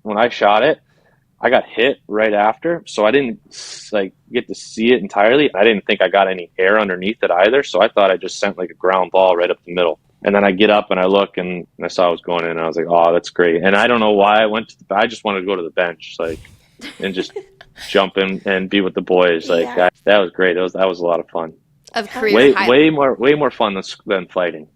when I shot it, I got hit right after, so I didn't like get to see it entirely. I didn't think I got any air underneath it either, so I thought I just sent like a ground ball right up the middle. And then I get up and I look and I saw it was going in, and I was like, "Oh, that's great." And I don't know why I went to I just wanted to go to the bench, like, and just jump in and be with the boys. Like Yeah. that was great. That was a lot of fun. Of Hell career Way yeah. highlight. way more fun than fighting.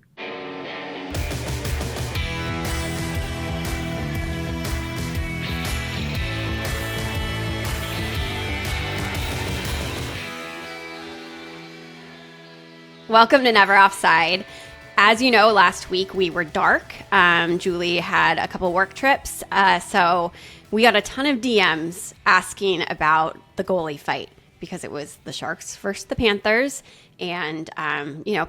Welcome to Never Offside. As you know, last week we were dark. Julie had a couple work trips, so we got a ton of DMs asking about the goalie fight because it was the Sharks versus the Panthers, and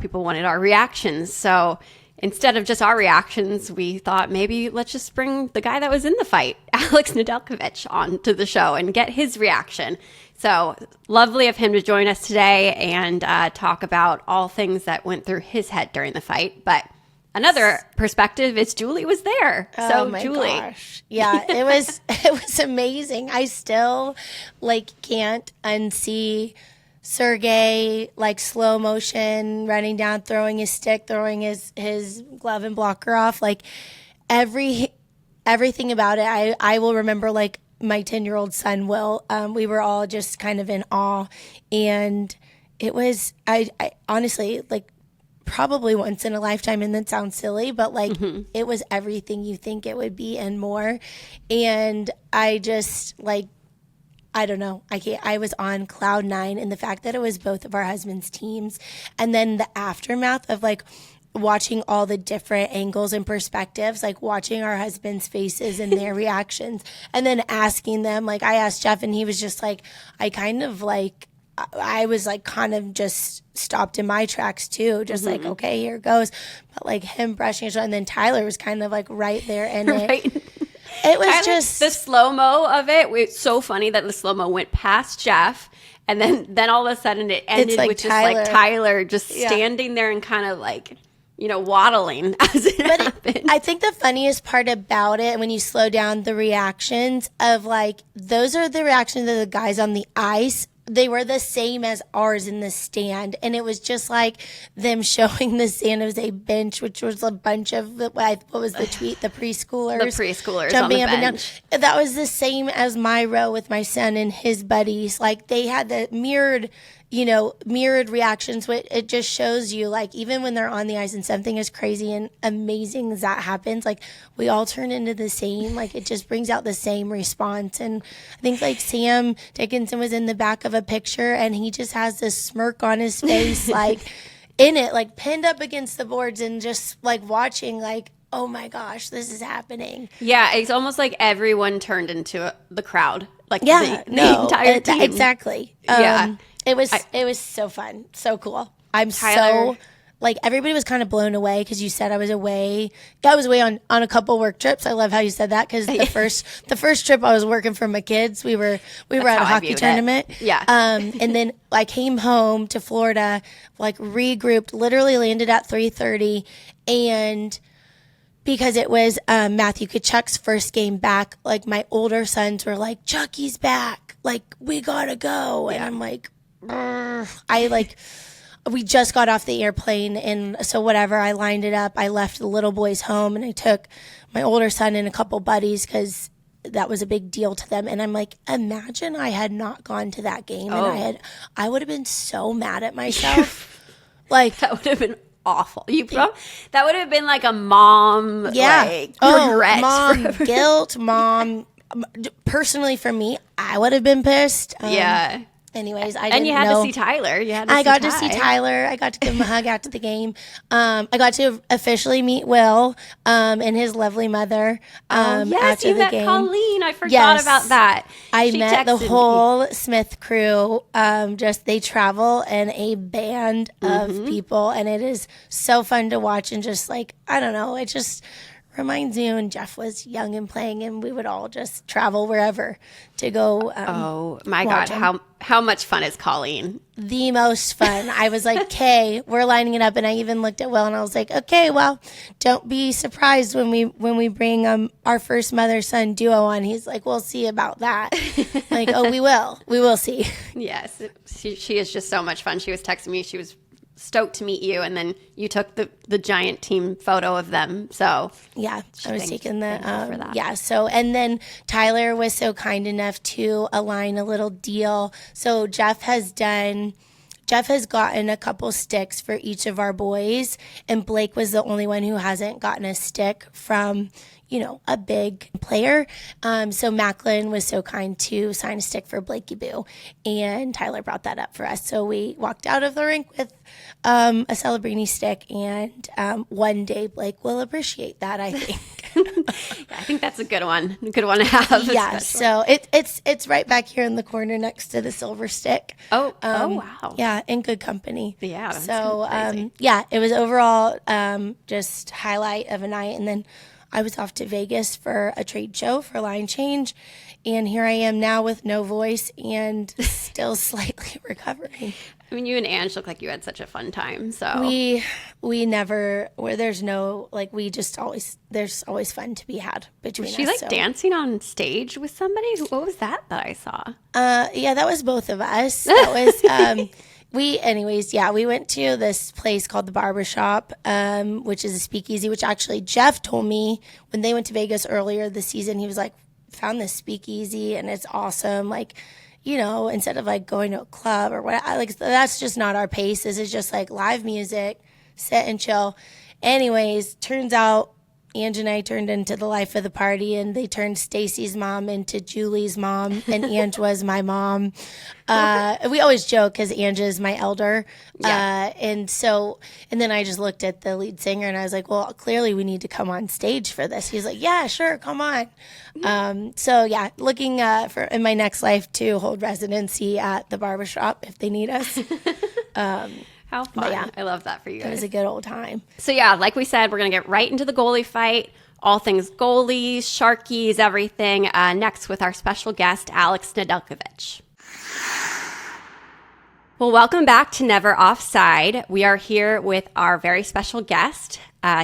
people wanted our reactions. So instead of just our reactions, we thought maybe let's just bring the guy that was in the fight, Alex Nedeljkovic, on to the show and get his reaction. So lovely of him to join us today and talk about all things that went through his head during the fight. But another perspective is Julie was there. Oh my Julie. gosh. Yeah, it was amazing. I still can't unsee Sergey slow motion running down, throwing his stick, throwing his glove and blocker off. Everything about it I will remember my 10-year-old son will. We were all just kind of in awe, and it was I honestly probably once in a lifetime, and that sounds silly, but it was everything you think it would be and more. And I just I don't know. I was on cloud nine, and the fact that it was both of our husbands' teams, and then the aftermath of watching all the different angles and perspectives, watching our husbands' faces and their reactions, and then asking them. I asked Jeff, and he was just I was kind of just stopped in my tracks too, just okay, here it goes. But him brushing his shoulder, and then Tyler was kind of right there in it. Right. It was just the slow-mo of it. It's so funny that the slow-mo went past Jeff, and then all of a sudden it ended with Tyler just standing there and kind of waddling as it happened. I think the funniest part about it, when you slow down the reactions of those are the reactions of the guys on the ice. They were the same as ours in the stand. And it was just them showing the San Jose bench, which was a bunch of, what was the tweet? The preschoolers. The preschoolers jumping on the up bench. and down. That was the same as my row with my son and his buddies. They had the mirrored reactions. It just shows you, even when they're on the ice and something as crazy and amazing as that happens, we all turn into the same. It just brings out the same response. And I think Sam Dickinson was in the back of a picture, and he just has this smirk on his face, in it, pinned up against the boards, and just watching, oh my gosh, this is happening. Yeah, it's almost like everyone turned into the crowd. The entire team. Exactly. Yeah. It was so fun, so cool. Tyler. Everybody was kind of blown away because you said I was away. I was away on a couple work trips. I love how you said that, because the first trip I was working for my kids. We were at a hockey tournament. Yeah. And then I came home to Florida, regrouped, literally landed at 3:30, and because it was Matthew Tkachuk's first game back, my older sons were like, "Chucky's back. We gotta go." And I'm like, we just got off the airplane, and so whatever, I lined it up. I left the little boys home, and I took my older son and a couple buddies because that was a big deal to them. And I'm like, imagine I had not gone to that game, and I would have been so mad at myself. That would have been awful. That would have been a mom regret. Mom guilt, mom. Personally, for me, I would have been pissed. Yeah. Anyways, and you had to see Tyler. I got to see Tyler. I got to give him a hug after the game. I got to officially meet Will and his lovely mother after you the met game. Colleen. I forgot about that. I She met the texted whole Smith crew. They travel in a band of people, and it is so fun to watch. And just I don't know, it just reminds me when Jeff was young and playing, and we would all just travel wherever to go. Oh my God, how much fun is Colleen? The most fun. I was like, "Okay, we're lining it up," and I even looked at Will and I was like, "Okay, well, don't be surprised when we bring our first mother-son duo on." He's like, "We'll see about that." Like, "Oh, we will see." Yes, she is just so much fun. She was texting me. She was stoked to meet you, and then you took the giant team photo of them. So yeah, I was taking the for that. yeah. So and then Tyler was so kind enough to align a little deal. So Jeff has gotten a couple sticks for each of our boys, and Blake was the only one who hasn't gotten a stick from, a big player. So Macklin was so kind to sign a stick for Blakey Boo, and Tyler brought that up for us. So we walked out of the rink with a Celebrini stick, and one day Blake will appreciate that, I think. Yeah, I think that's a good one. A good one to have. Yeah, so it's right back here in the corner next to the silver stick. Oh, wow. Yeah, in good company. Yeah. So yeah, it was overall just highlight of a night, and then I was off to Vegas for a trade show for Line Change, and here I am now with no voice and still slightly recovering. I mean, you and Ange look like you had such a fun time. So we never there's always fun to be had between us. Was she dancing on stage with somebody? What was that I saw? Yeah, that was both of us. That was we went to this place called the Barbershop, which is a speakeasy, which actually Jeff told me when they went to Vegas earlier this season. He was like, found this speakeasy and it's awesome. Like, instead of like going to a club or what, that's just not our pace. This is just like live music, sit and chill. Anyways, turns out Ange and I turned into the life of the party, and they turned Stacy's mom into Julie's mom, and Ange was my mom. We always joke because Ange is my elder. Yeah. And then I just looked at the lead singer and I was like, well, clearly we need to come on stage for this. He's like, yeah, sure, come on. So yeah, looking for in my next life to hold residency at the Barbershop if they need us. How fun. Yeah, I love that for you guys. It was a good old time. So yeah, like we said, we're going to get right into the goalie fight. All things goalies, Sharkies, everything. Next with our special guest, Alex Nedeljkovic. Well, welcome back to Never Offside. We are here with our very special guest.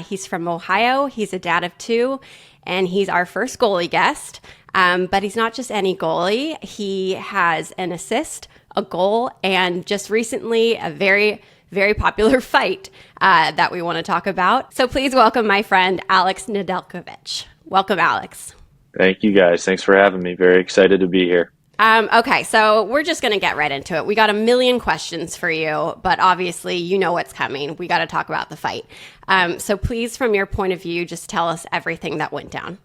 He's from Ohio. He's a dad of two, and he's our first goalie guest. But he's not just any goalie. He has an assist, a goal, and just recently a very, very popular fight that we want to talk about. So please welcome my friend, Alex Nedeljkovic. Welcome, Alex. Thank you, guys. Thanks for having me. Very excited to be here. Okay, so we're just going to get right into it. We got a million questions for you, but obviously you know what's coming. We got to talk about the fight. So please, from your point of view, just tell us everything that went down.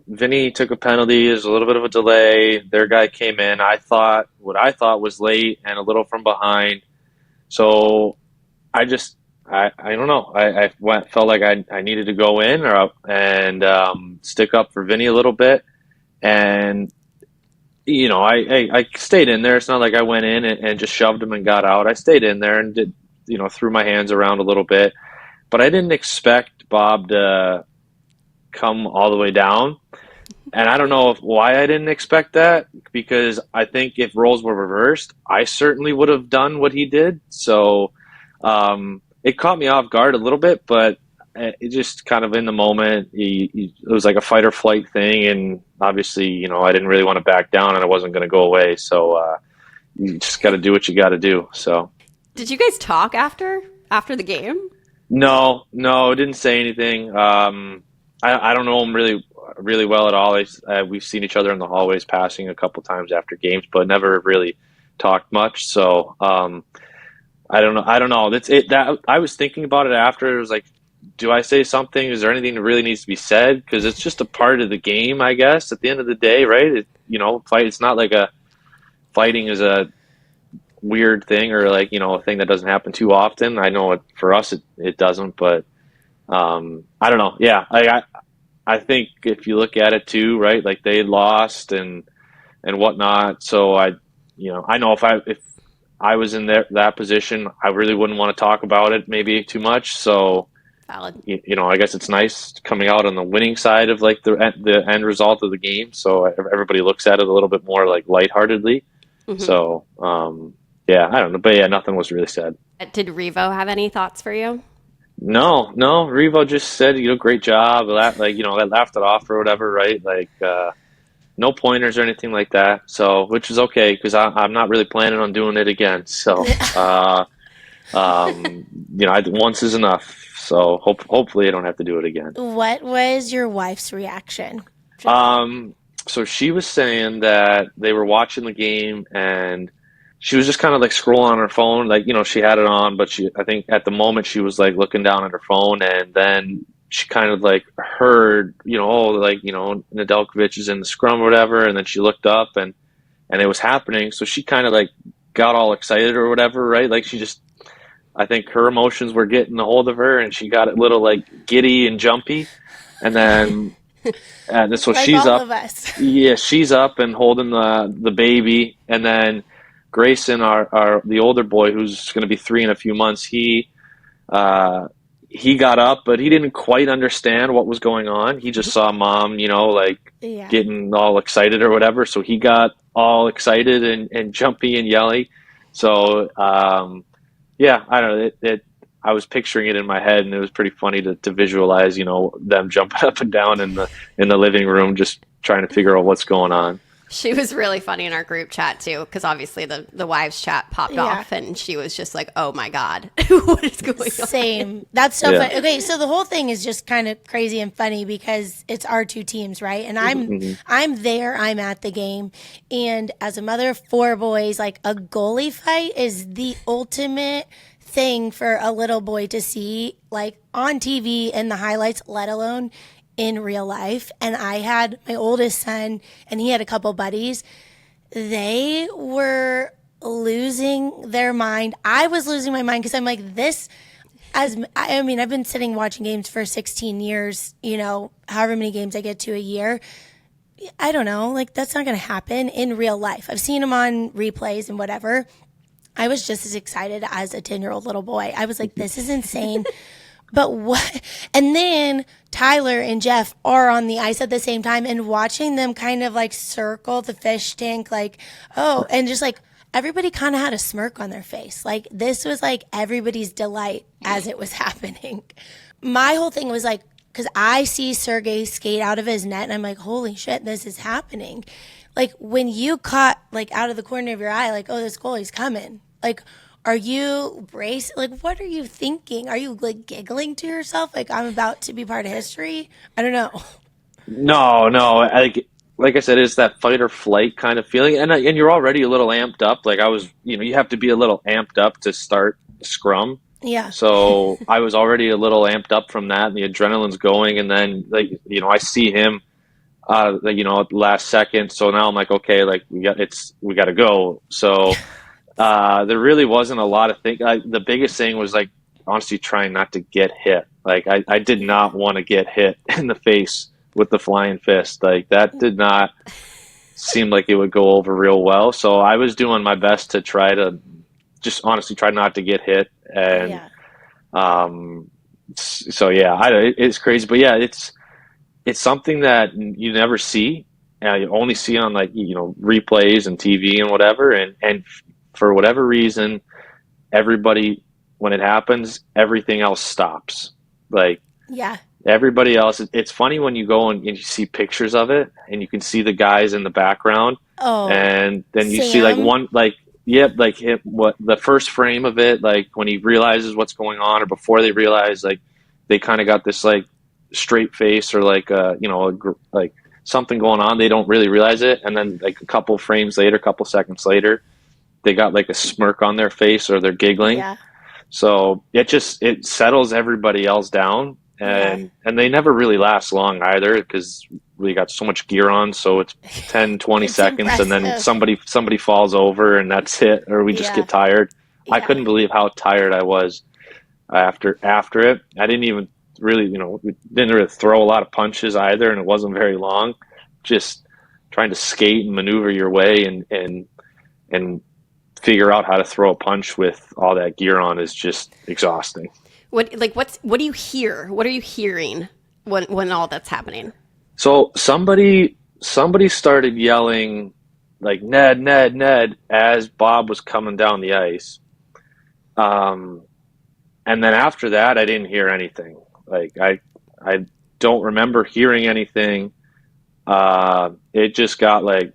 Vinny took a penalty. There's a little bit of a delay. Their guy came in. What I thought was late and a little from behind. So I don't know. I felt like I needed to go in and stick up for Vinny a little bit. And, I stayed in there. It's not like I went in and just shoved him and got out. I stayed in there and did, threw my hands around a little bit. But I didn't expect Bob to come all the way down. And I don't know why I didn't expect that, because I think if roles were reversed, I certainly would have done what he did. So it caught me off guard a little bit, but it just kind of in the moment, it was like a fight or flight thing. And obviously, I didn't really want to back down and I wasn't going to go away. So you just got to do what you got to do. So did you guys talk after the game? No, didn't say anything. I don't know him really well at all. We've seen each other in the hallways passing a couple times after games, but never really talked much. So I don't know. That I was thinking about it after. It was like, do I say something? Is there anything that really needs to be said? Because it's just a part of the game, I guess. At the end of the day, right? Fight. It's not like fighting is a weird thing or like a thing that doesn't happen too often. I know for us it doesn't, but. I don't know. Yeah. I think if you look at it too, right, like they lost and whatnot. So I know if I was in that position, I really wouldn't want to talk about it maybe too much. So Valid. I guess it's nice coming out on the winning side of like the end result of the game. So everybody looks at it a little bit more like lightheartedly. Mm-hmm. So, yeah, I don't know. But yeah, nothing was really said. Did Revo have any thoughts for you? No. Revo just said, great job. I laughed it off or whatever, right? Like, no pointers or anything like that. So, which is okay because I'm not really planning on doing it again. So, once is enough. So hopefully I don't have to do it again. What was your wife's reaction? So she was saying that they were watching the game and she was just kind of like scrolling on her phone. Like, she had it on, but I think at the moment she was like looking down at her phone and then she kind of like heard, Nedeljkovic is in the scrum or whatever. And then she looked up and it was happening. So she kind of like got all excited or whatever, right? Like I think her emotions were getting a hold of her and she got a little like giddy and jumpy. And then, so like she's all up. Of us. Yeah, she's up and holding the baby. And then Grayson, the older boy who's going to be 3 in a few months, he got up, but he didn't quite understand what was going on. He just saw mom, getting all excited or whatever. So he got all excited and jumpy and yelly. So, yeah, I don't know. I was picturing it in my head, and it was pretty funny to visualize, them jumping up and down in the living room, just trying to figure out what's going on. She was really funny in our group chat too, because obviously the wives chat popped off, and she was just like, "Oh my god, what is going on?" Same. That's so funny. Okay, so the whole thing is just kind of crazy and funny because it's our 2 teams, right? And I'm there. I'm at the game, and as a mother of 4 boys, like a goalie fight is the ultimate thing for a little boy to see, like on TV in the highlights, let alone in real life. And I had my oldest son and he had a couple buddies. They were losing their mind. I was losing my mind because I'm like, I've been sitting watching games for 16 years, however many games I get to a year. I don't know, like that's not going to happen in real life. I've seen them on replays and whatever. I was just as excited as a 10-year-old little boy. I was like, this is insane. But what? And then Tyler and Jeff are on the ice at the same time, and watching them kind of like circle the fish tank, like, oh, and just like everybody kind of had a smirk on their face. Like this was like everybody's delight as it was happening. My whole thing was like, because I see Sergey skate out of his net, and I'm like, holy shit, this is happening. Like when you caught like out of the corner of your eye, like, oh, this goalie's coming. Like, are you braced? Like, what are you thinking? Are you like giggling to yourself? Like, I'm about to be part of history? I don't know. No. Like I said, it's that fight or flight kind of feeling. And you're already a little amped up. Like I was, you have to be a little amped up to start scrum. Yeah. So I was already a little amped up from that, and the adrenaline's going. And then, I see him, at the last second. So now I'm like, okay, like we got to go. So there really wasn't a lot of things. The biggest thing was like honestly trying not to get hit. Like I did not want to get hit in the face with the flying fist. Like that did not seem like it would go over real well. So I was doing my best to try to just honestly try not to get hit. And so yeah, it's crazy, but yeah, it's something that you never see. You only see on like replays and TV and whatever, and for whatever reason, everybody, when it happens, everything else stops. Like everybody else. It's funny when you go and you see pictures of it, and you can see the guys in the background. Oh, and then you see like one what the first frame of it, like when he realizes what's going on, or before they realize, like they kind of got this like straight face or like like something going on. They don't really realize it, and then like a couple seconds later, they got like a smirk on their face or they're giggling. Yeah. So it settles everybody else down, and they never really last long either because we got so much gear on. So it's 10, 20 seconds, impressive. And then somebody falls over and that's it, or we just get tired. Yeah. I couldn't believe how tired I was after it. I didn't even really, we didn't really throw a lot of punches either, and it wasn't very long. Just trying to skate and maneuver your way and figure out how to throw a punch with all that gear on is just exhausting. What do you hear? What are you hearing when all that's happening? So somebody started yelling like Ned, Ned, Ned as Bob was coming down the ice. And then after that, I didn't hear anything. Like I don't remember hearing anything. It just got like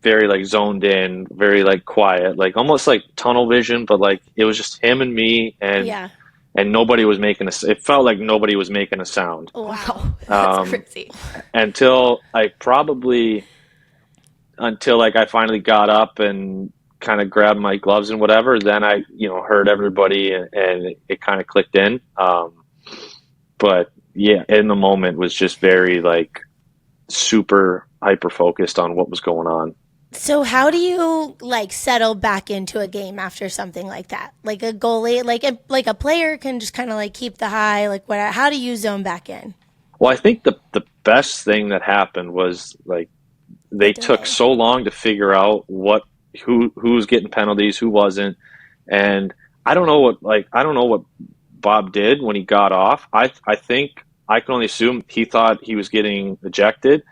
very like zoned in, very like quiet, like almost like tunnel vision, but like it was just him and me, Yeah. and nobody was making it felt like nobody was making a sound Wow, that's crazy. until I finally got up and kind of grabbed my gloves and whatever. Then I, heard everybody, and it kind of clicked in. But yeah, in the moment was just very like super hyper focused on what was going on. So how do you like settle back into a game after something like that? Like a goalie, like a player can just kind of like keep the high, like what? How do you zone back in? Well, I think the best thing that happened was like they took so long to figure out who was getting penalties, who wasn't, and I don't know what Bob did when he got off. I think I can only assume he thought he was getting ejected.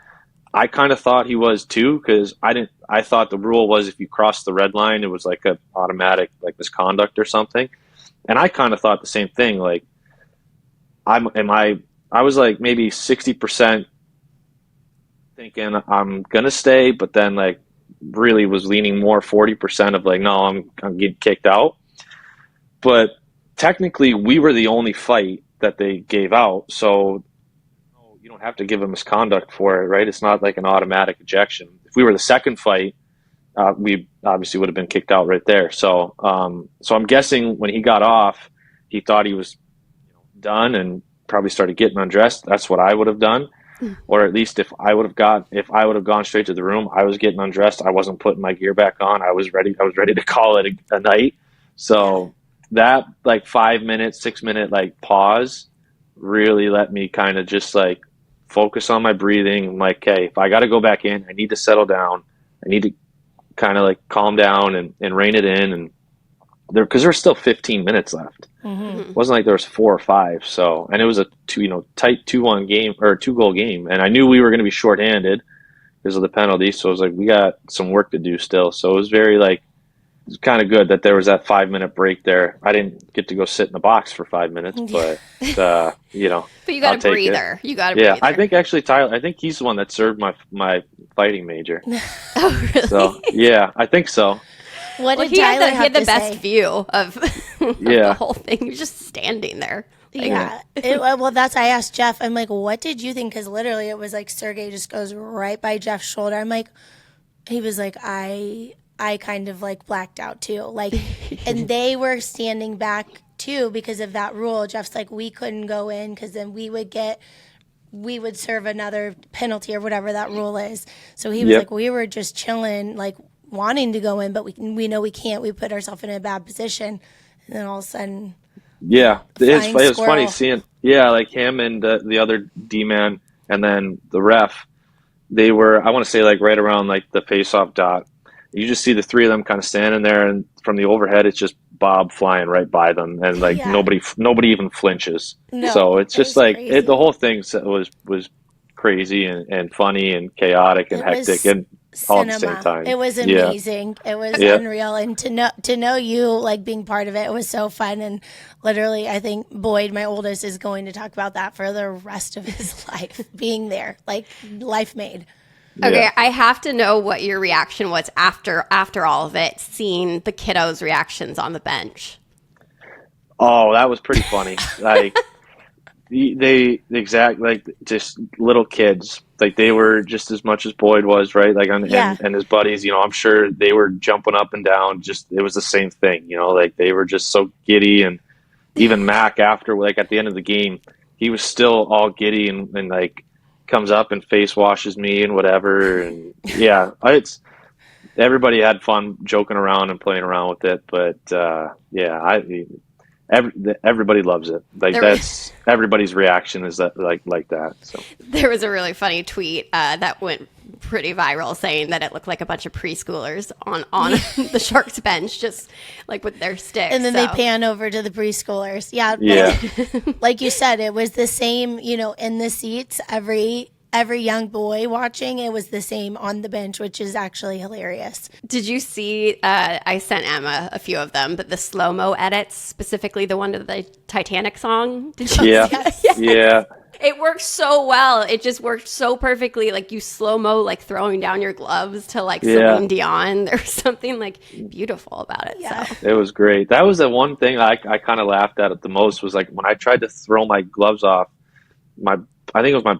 I kind of thought he was too, because I thought the rule was if you crossed the red line, it was like a automatic like misconduct or something, and I kind of thought the same thing. Like I was like maybe 60% thinking I'm gonna stay, but then like really was leaning more 40% of like no, I'm getting kicked out. But technically, we were the only fight that they gave out, so you don't have to give a misconduct for it, right? It's not like an automatic ejection. If we were the second fight, we obviously would have been kicked out right there. So I'm guessing when he got off, he thought he was done and probably started getting undressed. That's what I would have done. Or at least if I would have gone straight to the room, I was getting undressed. I wasn't putting my gear back on. I was ready to call it a night. So that like 5-minute, 6-minute like pause really let me kind of just like focus on my breathing. I'm like, okay, if I got to go back in, I need to settle down. I need to kind of like calm down and rein it in. And because there's still 15 minutes left. Mm-hmm. It wasn't like there was 4 or 5. So, and it was a tight 2-1 game or 2-goal game. And I knew we were going to be shorthanded because of the penalty. So it was like, we got some work to do still. So it was very like, it was kind of good that there was that 5-minute break there. I didn't get to go sit in the box for 5 minutes, but But you got a breather. You got a breather. Yeah, I think actually Tyler. I think he's the one that served my fighting major. Oh, really? So yeah, I think so. What did he Tyler had the have to best say? view of the whole thing. He was just standing there. Like, Yeah. I asked Jeff, I'm like, what did you think? Because literally it was like Sergey just goes right by Jeff's shoulder. I'm like, he was like, I kind of like blacked out too. Like, and they were standing back too because of that rule. Jeff's like, we couldn't go in because then we would serve another penalty or whatever that rule is. So he was like, we were just chilling, like wanting to go in, but we know we can't. We put ourselves in a bad position. And then all of a sudden, yeah, it was squirrel. funny seeing like him and the other D-man and then the ref. They were, I want to say, like right around like the face-off dot. You just see the three of them kind of standing there, and from the overhead, it's just Bob flying right by them, and like nobody even flinches. No, so it's just like the whole thing was crazy and funny and chaotic and hectic and all at the same time. It was amazing. It was unreal, and to know you like being part of it was so fun. And literally, I think Boyd, my oldest, is going to talk about that for the rest of his life. Being there, like life made. Okay, I have to know what your reaction was after all of it, seeing the kiddos' reactions on the bench. Oh, that was pretty funny. Like like just little kids. Like they were just as much as Boyd was, right? Like and his buddies, I'm sure they were jumping up and down. Just it was the same thing, like they were just so giddy. And even Mac after, like at the end of the game, he was still all giddy and like comes up and face washes me and whatever. And it's everybody had fun joking around and playing around with it. But everybody loves it. Like that's everybody's reaction is that like that. So there was a really funny tweet that went pretty viral, saying that it looked like a bunch of preschoolers on the Sharks bench, just like with their sticks. And then they pan over to the preschoolers. Yeah. Like you said, it was the same, in the seats, every young boy watching, it was the same on the bench, which is actually hilarious. Did you see, I sent Emma a few of them, but the slow-mo edits, specifically the one to the Titanic song? Did you Yeah. Yes. Yeah. It worked so well. It just worked so perfectly. Like you slow-mo, like throwing down your gloves to like Celine Dion. There was something like beautiful about it. Yeah. So. It was great. That was the one thing I kind of laughed at it the most, was like when I tried to throw my gloves off, I think it was my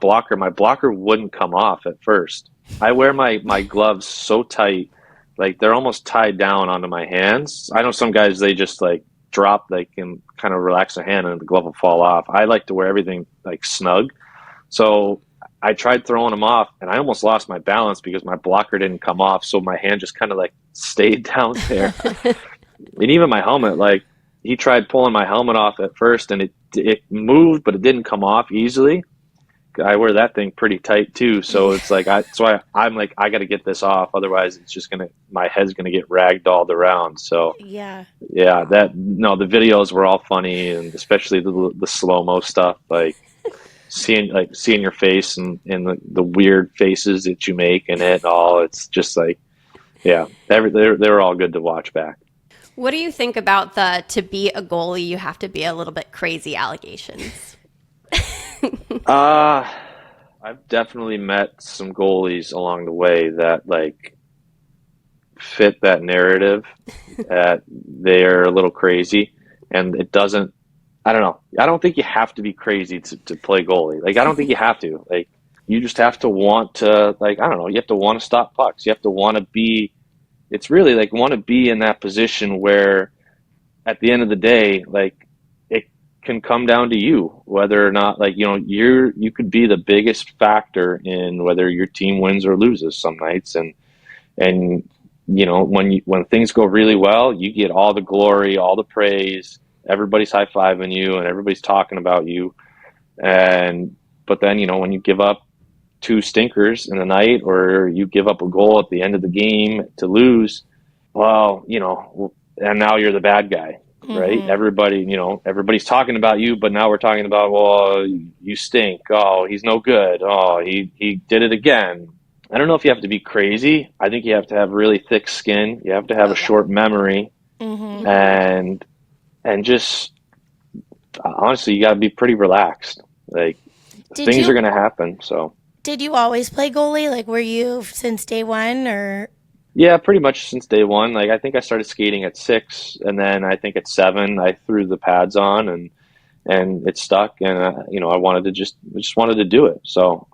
blocker wouldn't come off at first. I wear my gloves so tight, like they're almost tied down onto my hands. I know some guys, they just like drop, they can kind of relax their hand and the glove will fall off. I like to wear everything like snug. So I tried throwing them off and I almost lost my balance because my blocker didn't come off. So my hand just kind of like stayed down there. And even my helmet, like he tried pulling my helmet off at first and it moved, but it didn't come off easily. I wear that thing pretty tight too, so it's like I'm like, I got to get this off, otherwise it's just my head's gonna get ragdolled around. So the videos were all funny, and especially the slow-mo stuff, like seeing your face and the weird faces that you make in it all. It's just like, they were all good to watch back. What do you think about the to be a goalie you have to be a little bit crazy allegations? I've definitely met some goalies along the way that like fit that narrative, that they're a little crazy, and it doesn't. I don't know. I don't think you have to be crazy to play goalie. Like, I don't think you have to. Like, you just have to want to. Like, I don't know. You have to want to stop pucks. You have to want to be. It's really like want to be in that position where, at the end of the day, like, can come down to you whether or not, like, you could be the biggest factor in whether your team wins or loses some nights, and when things go really well, you get all the glory, all the praise, everybody's high-fiving you and everybody's talking about you, but then when you give up two stinkers in the night, or you give up a goal at the end of the game to lose, well, and now you're the bad guy. Right. Mm-hmm. Everybody's talking about you, but now we're talking about, well, you stink. Oh, he's no good. Oh, he did it again. I don't know if you have to be crazy. I think you have to have really thick skin. You have to have a short memory, and just honestly, you got to be pretty relaxed. Like, things are going to happen. So, did you always play goalie? Like, were you since day one, or? Yeah, pretty much since day one. Like, I think I started skating at 6, and then I think at 7 I threw the pads on, and it stuck. And I wanted to just wanted to do it. So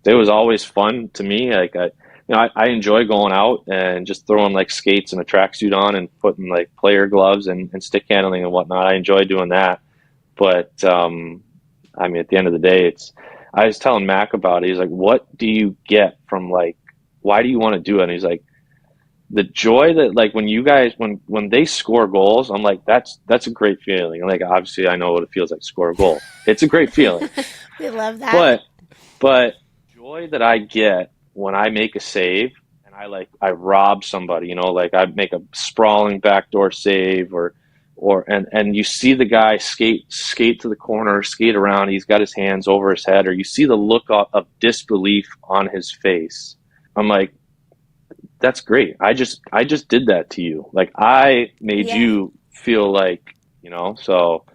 it was always fun to me. Like, I enjoy going out and just throwing like skates and a tracksuit on and putting like player gloves and stick handling and whatnot. I enjoy doing that. But I mean, at the end of the day, I was telling Mac about it. He's like, "What do you get from, like, why do you want to do it?" And he's like, the joy that, like, when you guys, when they score goals, I'm like, that's a great feeling. Like, obviously I know what it feels like to score a goal. It's a great feeling. We love that. But joy that I get when I make a save and I rob somebody, like I make a sprawling backdoor save, and you see the guy skate to the corner, skate around, he's got his hands over his head, or you see the look of disbelief on his face. I'm like, that's great. I just did that to you. Like, I made you feel like, so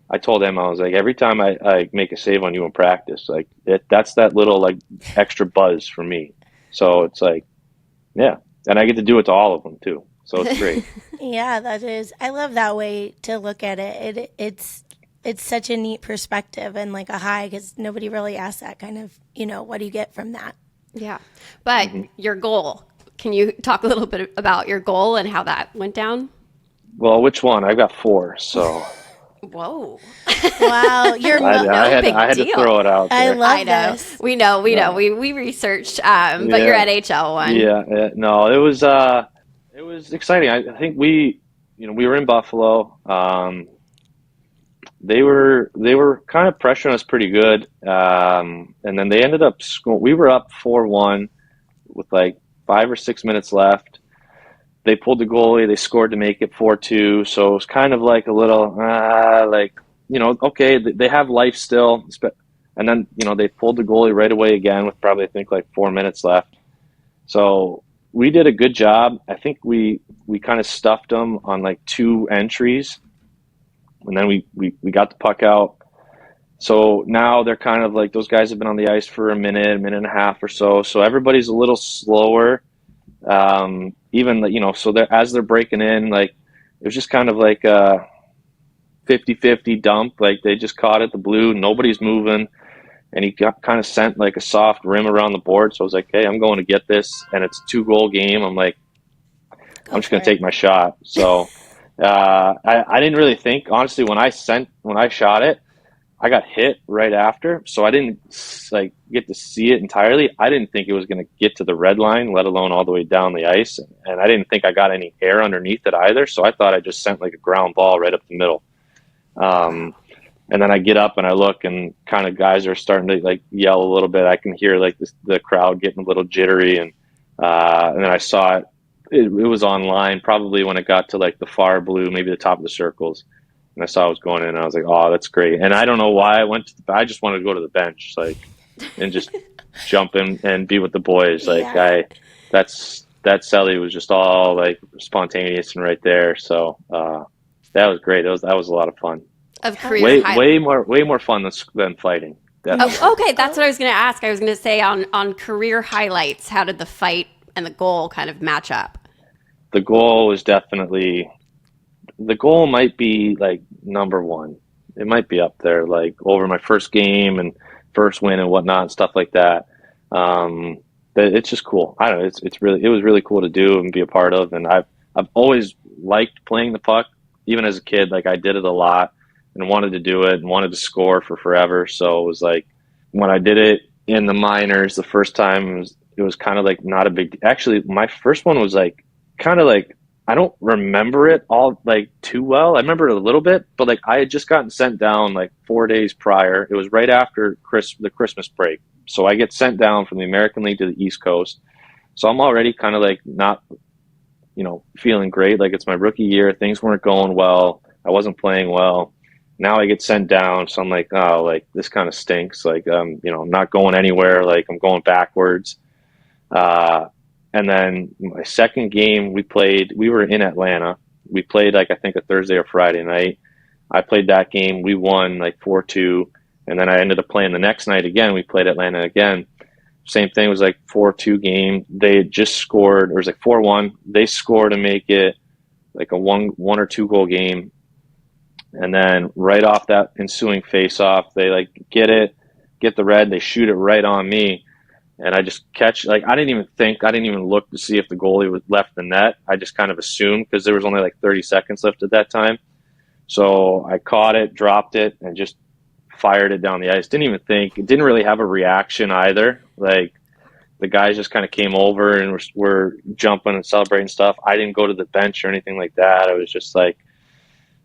I told him, I was like, every time I make a save on you in practice, like, that's that little, like, extra buzz for me. So it's like, yeah. And I get to do it to all of them too. So it's great. Yeah, that is. I love that way to look at it. It's such a neat perspective and like a high, because nobody really asks that kind of, what do you get from that? Yeah. But your goal, can you talk a little bit about your goal and how that went down? Well, which one? I've got 4, so. Whoa. Wow. I had to throw it out there. I love this. We know. We researched, but your NHL one. Yeah. No, it was exciting. I think we were in Buffalo. they were kind of pressuring us pretty good, and then they ended up we were up 4-1 with like 5 or 6 minutes left. They pulled the goalie. They scored to make it 4-2. So it was kind of like a little, okay, they have life still. And then, they pulled the goalie right away again with probably, I think, like 4 minutes left. So we did a good job. I think we kind of stuffed them on like 2 entries. And then we got the puck out. So now they're kind of like, those guys have been on the ice for a minute and a half or so. So everybody's a little slower. Even, so as they're breaking in, like, it was just kind of like a 50-50 dump. Like, they just caught it, the blue, nobody's moving. And he kind of sent like a soft rim around the board. So I was like, hey, I'm going to get this. And it's a 2-goal game. I'm like, I'm just going to take my shot. So I didn't really think, honestly, when I shot it, I got hit right after. So I didn't like get to see it entirely. I didn't think it was going to get to the red line, let alone all the way down the ice. And I didn't think I got any air underneath it either. So I thought I just sent like a ground ball right up the middle. And then I get up and I look, and kind of guys are starting to like yell a little bit. I can hear like the crowd getting a little jittery, and then I saw it. It was online probably when it got to like the far blue, maybe the top of the circles, and I saw it was going in. And I was like, "Oh, that's great!" And I don't know why I went. I just wanted to go to the bench, like, and just jump in and be with the boys. Like, yeah. That celly was just all like spontaneous and right there. So that was great. That was a lot of fun. Of career way more fun than fighting. Oh, okay, that's what I was going to ask. I was going to say on career highlights, how did the fight and the goal kind of match up? The goal might be like number one. It might be up there, like over my first game and first win and whatnot and stuff like that. But it's just cool. I don't know. It was really cool to do and be a part of. And I've always liked playing the puck, even as a kid. Like, I did it a lot and wanted to do it and wanted to score for forever. So it was like, when I did it in the minors the first time, it was kind of like not a big, actually my first one was like, kind of like, I don't remember it all like too well. I remember it a little bit, but like I had just gotten sent down like 4 days prior. It was right after the Christmas break. So I get sent down from the American League to the East Coast. So I'm already kind of like not, feeling great. Like, it's my rookie year. Things weren't going well. I wasn't playing well. Now I get sent down. So I'm like, oh, like, this kind of stinks. Like, I'm not going anywhere. Like, I'm going backwards. And then my second game we were in Atlanta. We played like, I think a Thursday or Friday night. I played that game. We won like 4-2. And then I ended up playing the next night again. We played Atlanta again. Same thing. It was like 4-2 game. They had just scored. It was like 4-1. They scored to make it like a one or 2 goal game. And then right off that ensuing face-off, they like get the red. They shoot it right on me. And I just catch, like, I didn't even look to see if the goalie was left the net. I just kind of assumed, because there was only like 30 seconds left at that time. So I caught it, dropped it, and just fired it down the ice. Didn't even think. It didn't really have a reaction either. Like, the guys just kind of came over and were jumping and celebrating stuff. I didn't go to the bench or anything like that. I was just like,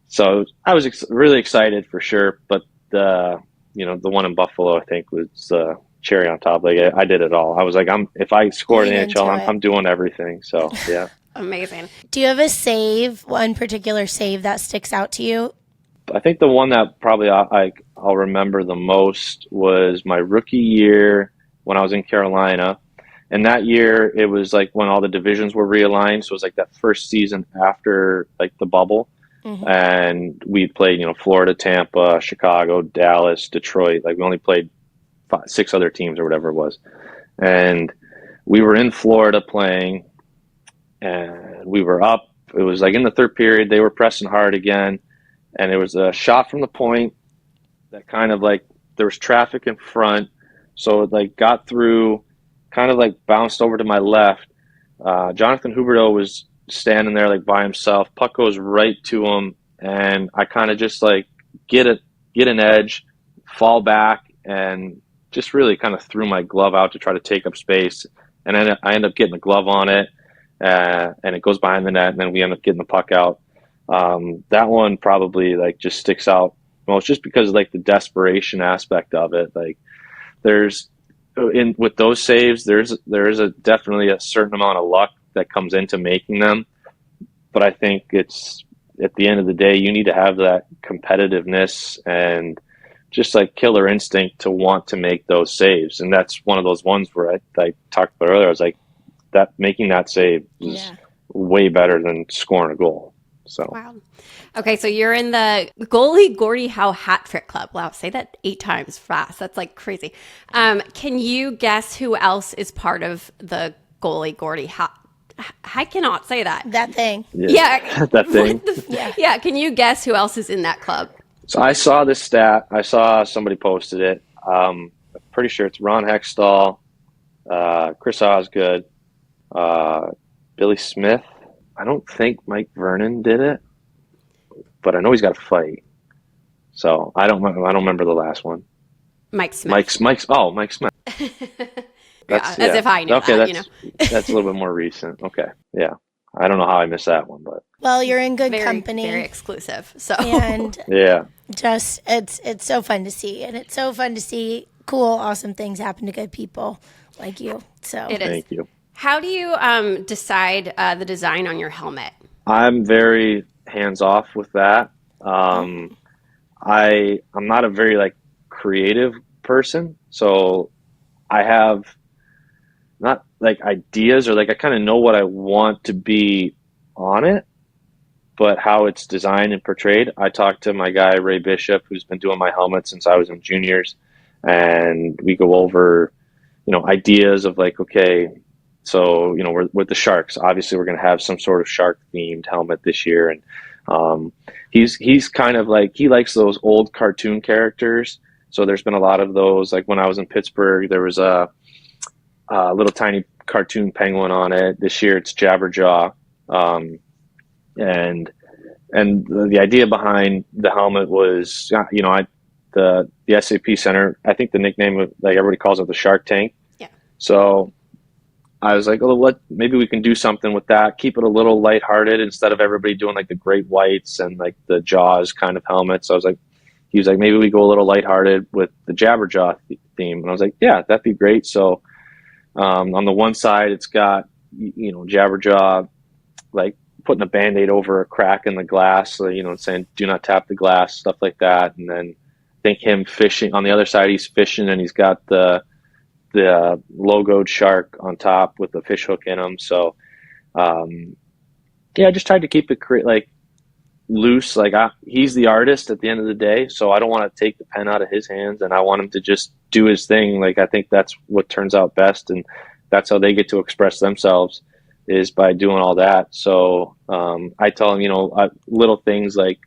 so I was really excited for sure. But the one in Buffalo, I think, was cherry on top. Like, I did it all. I was like, if I scored in the NHL, I'm doing everything. So yeah. Amazing. Do you have a one particular save that sticks out to you? I think the one that probably I'll remember the most was my rookie year when I was in Carolina. And that year, it was like when all the divisions were realigned. So it was like that first season after like the bubble. Mm-hmm. And we played, Florida, Tampa, Chicago, Dallas, Detroit. Like, we only played 6 other teams or whatever it was. And we were in Florida playing, and we were up. It was like in the third period, they were pressing hard again. And there was a shot from the point that kind of like, there was traffic in front. So it like got through, kind of like bounced over to my left. Jonathan Huberdeau was standing there like by himself. Puck goes right to him. And I kind of just like get an edge, fall back, and just really kind of threw my glove out to try to take up space. And then I end up getting the glove on it, and it goes behind the net, and then we end up getting the puck out. That one probably like just sticks out most, just because of like the desperation aspect of it. Like there's in with those saves, there's a definitely a certain amount of luck that comes into making them. But I think it's at the end of the day, you need to have that competitiveness and just like killer instinct to want to make those saves. And that's one of those ones where I talked about earlier. I was like, that making that save is way better than scoring a goal. So wow. Okay, so you're in the goalie Gordie Howe hat trick club. Wow, say that 8 times fast. That's like crazy. Can you guess who else is part of the goalie Gordie Howe? I cannot say that. That thing. Yeah. That thing. Yeah. Can you guess who else is in that club? So I saw this stat. I saw somebody posted it. I'm pretty sure it's Ron Hextall, Chris Osgood, Billy Smith. I don't think Mike Vernon did it, but I know he's got a fight. So I don't remember the last one. Mike Smith. Mike Smith. As if I knew okay, that, that's a little bit more recent. Okay. Yeah. I don't know how I missed that one, but well, you're in good company. Very exclusive. So and yeah. Just it's so fun to see, and it's so fun to see cool, awesome things happen to good people like you. So it is. Thank you. How do you decide the design on your helmet? I'm very hands off with that. I'm not a very like creative person, so I have not like ideas or like I kind of know what I want to be on it, but how it's designed and portrayed. I talked to my guy Ray Bishop, who's been doing my helmet since I was in juniors, and we go over, ideas of like, okay, so we're with the Sharks. Obviously, we're going to have some sort of shark themed helmet this year, and he's kind of like he likes those old cartoon characters. So there's been a lot of those. Like when I was in Pittsburgh, there was a little tiny cartoon penguin on it. This year it's Jabberjaw. And the idea behind the helmet was, the SAP Center, I think the nickname of like everybody calls it the Shark Tank. Yeah. So I was like, maybe we can do something with that. Keep it a little lighthearted instead of everybody doing like the Great Whites and like the Jaws kind of helmets. So he was like, maybe we go a little lighthearted with the Jabberjaw theme. And I was like, yeah, that'd be great. So on the one side, it's got, Jabberjaw, like putting a Band-Aid over a crack in the glass, so, saying, do not tap the glass, stuff like that. And then I think him fishing on the other side, he's fishing and he's got the logoed shark on top with the fish hook in him. So, I just tried to keep it loose. Like he's the artist at the end of the day, so I don't want to take the pen out of his hands, and I want him to just do his thing. Like I think that's what turns out best, and that's how they get to express themselves is by doing all that. So I tell him, little things like,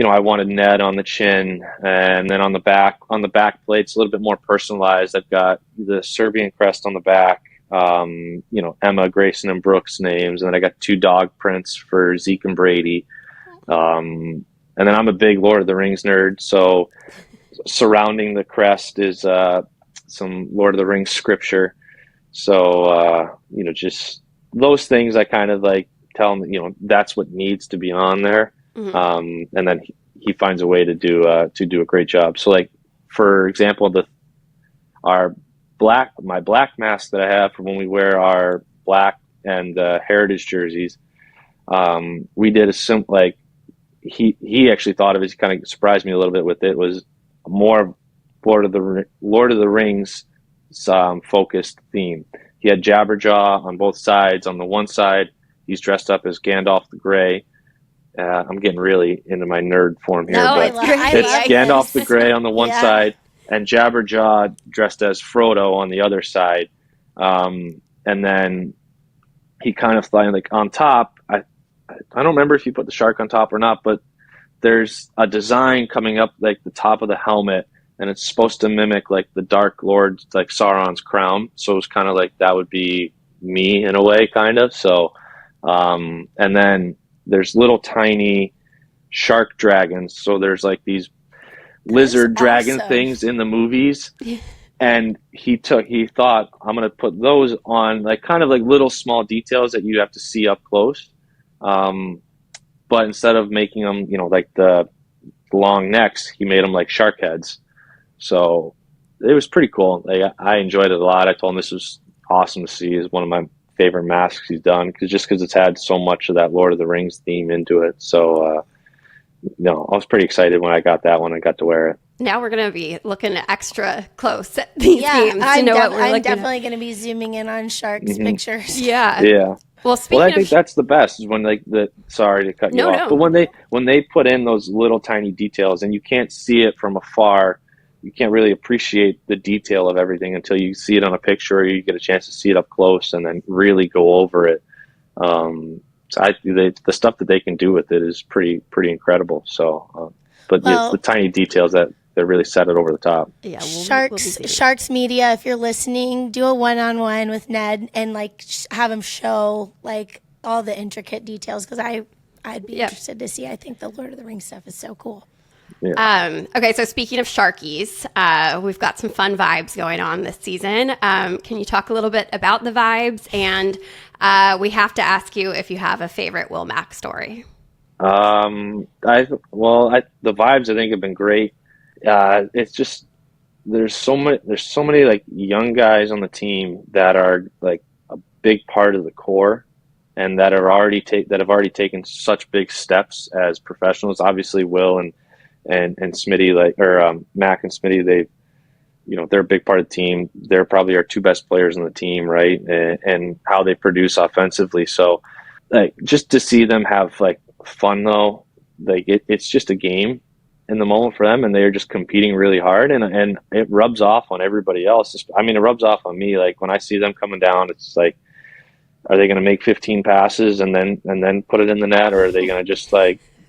I wanted Ned on the chin, and then on the back plate, it's a little bit more personalized. I've got the Serbian crest on the back, Emma, Grayson, and Brooks names, and then I got 2 dog prints for Zeke and Brady. And then I'm a big Lord of the Rings nerd, so surrounding the crest is some Lord of the Rings scripture. So just those things I kind of like tell him, that's what needs to be on there. Mm-hmm. And then he finds a way to do a great job. So like, for example, my black mask that I have for when we wear our black and heritage jerseys, we did he actually thought of it. He kind of surprised me a little bit with it. Was more Lord of the Rings focused theme. He had Jabberjaw on both sides. On the one side, he's dressed up as Gandalf the Grey. I'm getting really into my nerd form here, but it's Gandalf the Grey on the one side and Jabberjaw dressed as Frodo on the other side. And then he kind of like on top, I don't remember if you put the shark on top or not, but there's a design coming up like the top of the helmet, and it's supposed to mimic like the Dark Lord, like Sauron's crown. So it was kind of like that would be me in a way, kind of. So, and then there's little tiny shark dragons. So there's like these lizard dragon things in the movies. And he thought, I'm going to put those on like kind of like little small details that you have to see up close. But instead of making them, like the long necks, he made them like shark heads. So it was pretty cool. Like, I enjoyed it a lot. I told him this was awesome to see. It's one of my favorite masks he's done, because it's had so much of that Lord of the Rings theme into it. So no, I was pretty excited when I got that one and got to wear it. Now we're going to be looking extra close at these games to know what we're looking I'm definitely going to be zooming in on Sharks pictures. Yeah. Yeah. Well, speaking I think that's the best, is when sorry to cut you off, but when they put in those little tiny details and you can't see it from afar, you can't really appreciate the detail of everything until you see it on a picture, or you get a chance to see it up close and then really go over it. So the stuff that they can do with it is pretty incredible. So, the tiny details that really set it over the top. Yeah, Sharks Media, if you're listening, do a one-on-one with Ned and have him show all the intricate details, because I'd be interested to see. I think the Lord of the Rings stuff is so cool. Yeah. Okay, so speaking of Sharkies, we've got some fun vibes going on this season. Can you talk a little bit about the vibes? And we have to ask you if you have a favorite Will Mack story. The vibes I think have been great. It's just there's so many young guys on the team that are a big part of the core, and that have already taken such big steps as professionals. Obviously, Will and Smitty, Mac and Smitty, they're a big part of the team. They're probably our two best players on the team, right? And how they produce offensively. So, just to see them have fun though, it's just a game in the moment for them, and they're just competing really hard, and it rubs off on everybody else. I mean, it rubs off on me. When I see them coming down, it's are they going to make 15 passes and then put it in the net, or are they going to just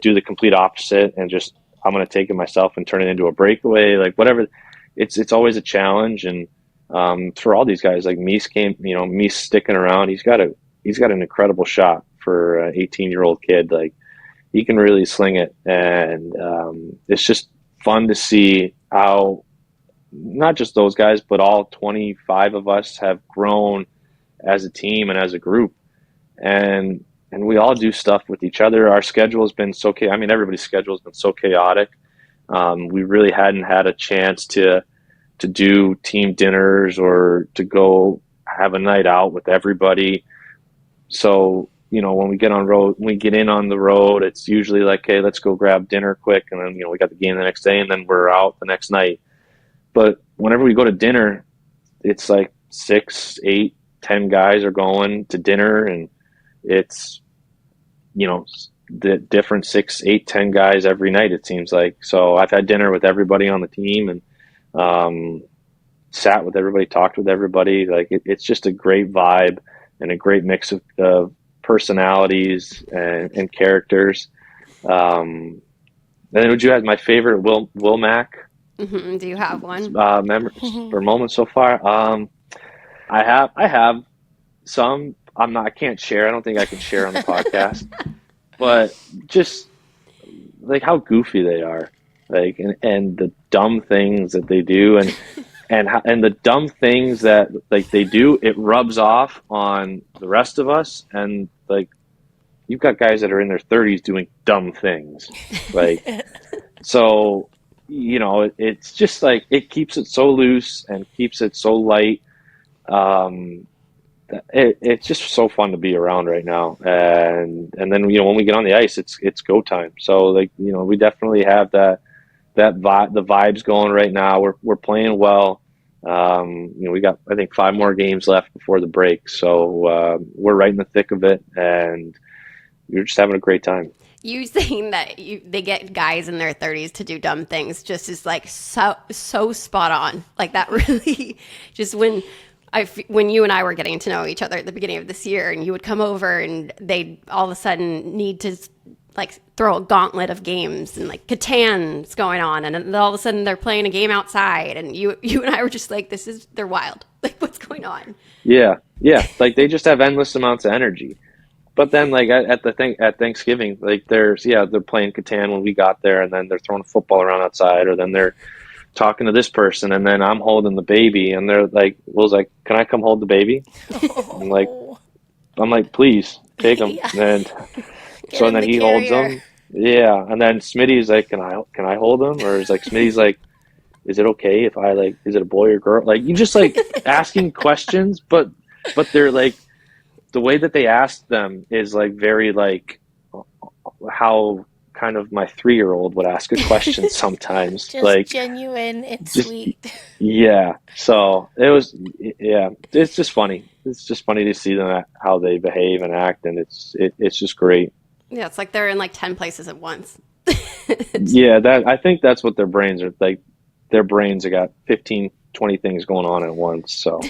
do the complete opposite and just, I'm going to take it myself and turn it into a breakaway, whatever. It's always a challenge. And for all these guys, Mies sticking around, he's got an incredible shot for an 18-year-old kid. He can really sling it, and it's just fun to see how not just those guys, but all 25 of us have grown as a team and as a group, and we all do stuff with each other. Our schedule has been everybody's schedule has been so chaotic. We really hadn't had a chance to do team dinners or to go have a night out with everybody. So, when we get in on the road, it's usually hey, let's go grab dinner quick. And then, we got the game the next day, and then we're out the next night. But whenever we go to dinner, it's 6, 8, 10 guys are going to dinner, and it's, the different 6, 8, 10 guys every night, it seems like. So I've had dinner with everybody on the team, and sat with everybody, talked with everybody. It's just a great vibe and a great mix of personalities and characters. And then would you have my favorite Will Mack? Mm-hmm. Do you have one? Memories or moments so far? I have some. I can't share. I don't think I can share on the podcast. But just how goofy they are, and the dumb things that they do, and the dumb things that they do, it rubs off on the rest of us. And you've got guys that are in their 30s doing dumb things, so it's just it keeps it so loose and keeps it so light. It's just so fun to be around right now, and then when we get on the ice, it's go time. So we definitely have that vibe, the vibes going right now. We're playing well. We got, I think, 5 more games left before the break, so we're right in the thick of it, and you're just having a great time. You saying that they get guys in their 30s to do dumb things just is so spot on. That really just when you and I were getting to know each other at the beginning of this year, and you would come over and they'd all of a sudden need to throw a gauntlet of games, and Catan's going on, and then all of a sudden they're playing a game outside, and you and I were just they're wild. What's going on? Yeah. They just have endless amounts of energy. But then at Thanksgiving, they're playing Catan when we got there, and then they're throwing a football around outside, or then they're talking to this person, and then I'm holding the baby, and they're Will's can I come hold the baby? I'm like, please take him. Yeah. And then he holds them, Yeah, and then Smitty's like, can I hold him? Or is like Smitty's like, is it okay if I like, is it a boy or girl? Like you just like asking questions, but they're like the way that they ask them is like very like how kind of my 3-year-old would ask a question sometimes. Just Like genuine and just sweet. yeah. So it was yeah. It's just funny. It's just funny to see them how they behave and act, and it's just great. Yeah, it's like they're in like 10 places at once. Yeah, that I think that's what their brains are like. Their brains have got 15, 20 things going on at once. So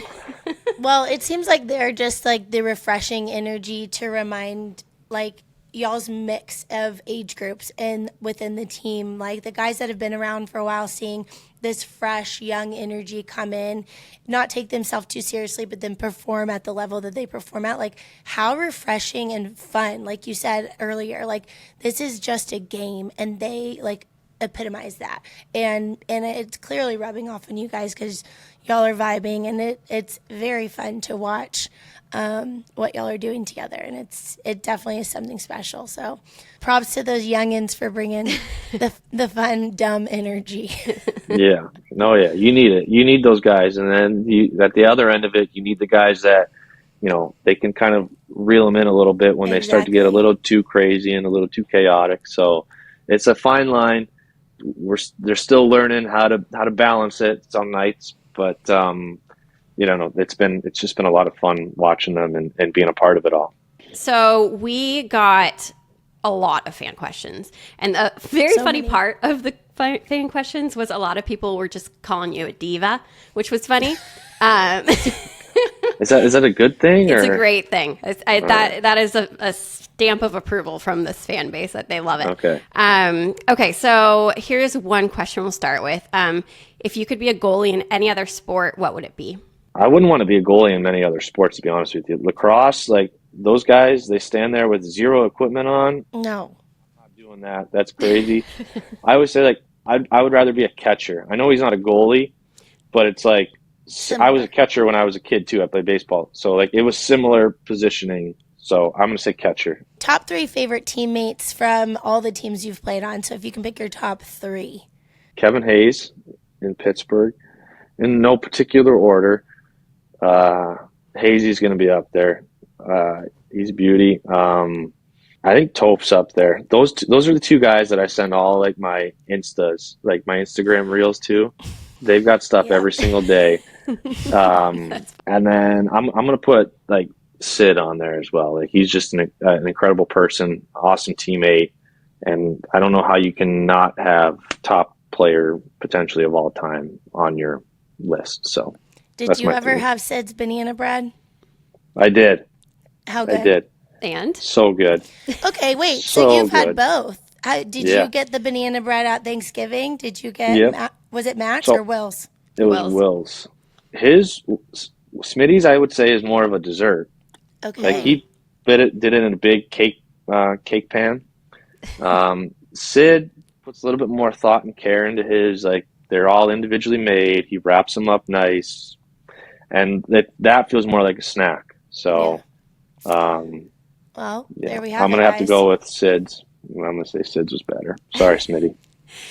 Well, it seems like they're just like the refreshing energy to remind like y'all's mix of age groups and within the team. Like the guys that have been around for a while, seeing this fresh, young energy come in, not take themselves too seriously, but then perform at the level that they perform at. Like how refreshing and fun, like you said earlier, like this is just a game and they like epitomize that, and it's clearly rubbing off on you guys because y'all are vibing, and it's very fun to watch what y'all are doing together, and it definitely is something special. So props to those youngins for bringing the fun dumb energy. yeah, no, yeah, you need it. You need those guys, and then at the other end of it, you need the guys that they can kind of reel them in a little bit when they start to get a little too crazy and a little too chaotic. So it's a fine line. They're still learning how to balance it some nights, but it's just been a lot of fun watching them and being a part of it all. So we got a lot of fan questions, and the very funny many. part of the fan questions was a lot of people were just calling you a diva, which was funny. Is that a good thing? It's or? a great thing. That is a stamp of approval from this fan base that they love it. Okay. Okay, so here's one question we'll start with. If you could be a goalie in any other sport, what would it be? I wouldn't want to be a goalie in many other sports, to be honest with you. Lacrosse, like those guys, they stand there with zero equipment on. No. Not doing that. That's crazy. I would say like I would rather be a catcher. I know he's not a goalie, but it's like I was a catcher when I was a kid too. I played baseball, so like it was similar positioning. So I'm gonna say catcher. Top 3 favorite teammates from all the teams you've played on. So if you can pick your top 3. Kevin Hayes in Pittsburgh, in no particular order. Hazy's going to be up there. He's a beauty. I think Tope's up there. Those are the 2 guys that I send all like my Instas, like my Instagram reels to. They've got stuff every single day. And then I'm going to put like Sid on there as well. Like he's just an incredible person, awesome teammate. And I don't know how you can not have top player potentially of all time on your list. So did you ever have Sid's banana bread? I did. How good? I did. And so good. Okay, wait. So you've had good. both. Did you get the banana bread at Thanksgiving? Did you get was it Max or Will's? It was Will's. His Smitty's, I would say, is more of a dessert. Okay. Like he did it in a big cake pan. Sid puts a little bit more thought and care into his. Like they're all individually made. He wraps them up nice, and that feels more like a snack. So, well, there we have. I'm gonna have to go with Sid's. I'm gonna say Sid's was better. Sorry, Smitty.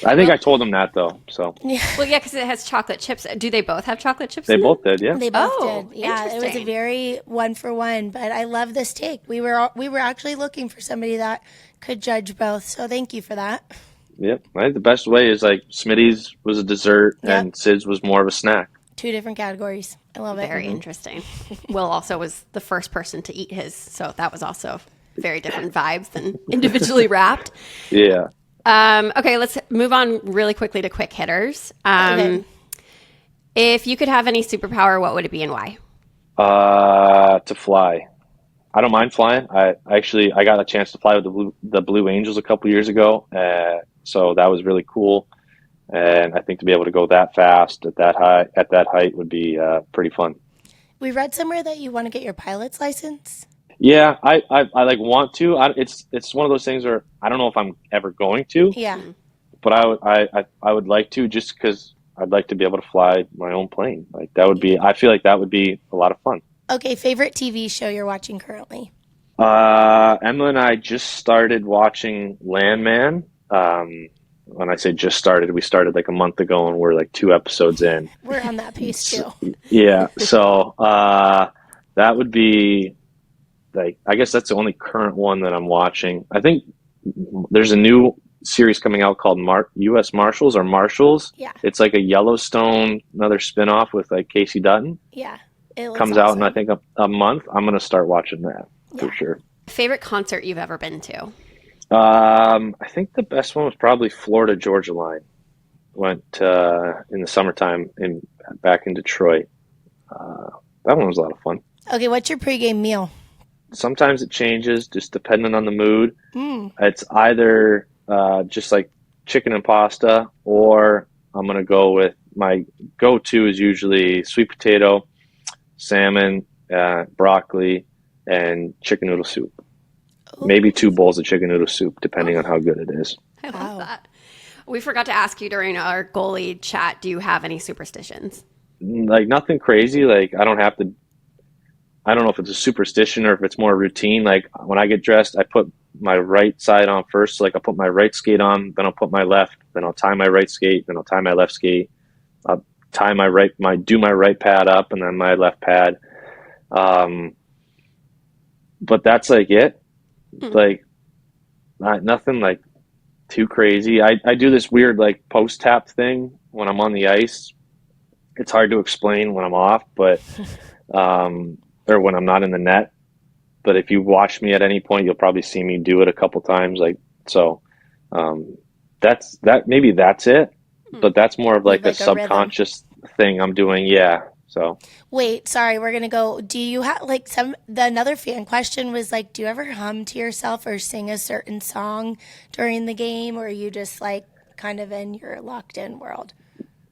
I think I told him that though. So well, yeah, because it has chocolate chips. Do they both have chocolate chips? They both did. Yeah, they both did. Yeah, it was a interesting. very 1-for-1. But I love this take. We were actually looking for somebody that could judge both. So thank you for that. Yep. I think the best way is like Smitty's was a dessert and Sid's was more of a snack. 2 different categories. I love it. Very interesting. Will also was the first person to eat his, so that was also very different vibes than individually wrapped. Yeah. Okay, let's move on really quickly to quick hitters. Okay. If you could have any superpower, what would it be and why? To fly. I don't mind flying. I got a chance to fly with the Blue Angels a couple years ago, so that was really cool. And I think to be able to go that fast at that height would be pretty fun. We read somewhere that you want to get your pilot's license. Yeah, I like want to. It's one of those things where I don't know if I'm ever going to. Yeah. But I would like to, just because I'd like to be able to fly my own plane. Like that would be. I feel like that would be a lot of fun. Okay, favorite TV show you're watching currently? Emma and I just started watching Landman. When I say just started, we started like a month ago, and we're like 2 episodes in. We're on that pace too. Yeah, so that would be like, I guess that's the only current one that I'm watching. I think there's a new series coming out called U.S. Marshals or Marshals. Yeah. It's like a Yellowstone, another spinoff with like Casey Dutton. Yeah. It looks Comes out in I think a month. I'm gonna start watching that for sure. Favorite concert you've ever been to? I think the best one was probably Florida Georgia Line. Went in the summertime back in Detroit. That one was a lot of fun. Okay, what's your pregame meal? Sometimes it changes, just depending on the mood. It's either just like chicken and pasta, or I'm gonna go with my go-to is usually sweet potato, salmon, broccoli, and chicken noodle soup. Ooh. Maybe 2 bowls of chicken noodle soup, depending on how good it is. I love that. We forgot to ask you during our goalie chat, do you have any superstitions? Like nothing crazy. Like I don't know if it's a superstition or if it's more routine. Like when I get dressed, I put my right side on first. So like I'll put my right skate on, then I'll put my left, then I'll tie my right skate, then I'll tie my left skate. I'll tie do my right pad up and then my left pad. But that's like it. Like nothing like too crazy. I do this weird like post tap thing when I'm on the ice. It's hard to explain when I'm off, but or when I'm not in the net. But if you watch me at any point, you'll probably see me do it a couple times. Like so, maybe that's it. But that's more of like a subconscious thing I'm doing. Yeah. So wait, sorry, we're gonna go. Do you have like another fan question was like, do you ever hum to yourself or sing a certain song during the game, or are you just like kind of in your locked in world?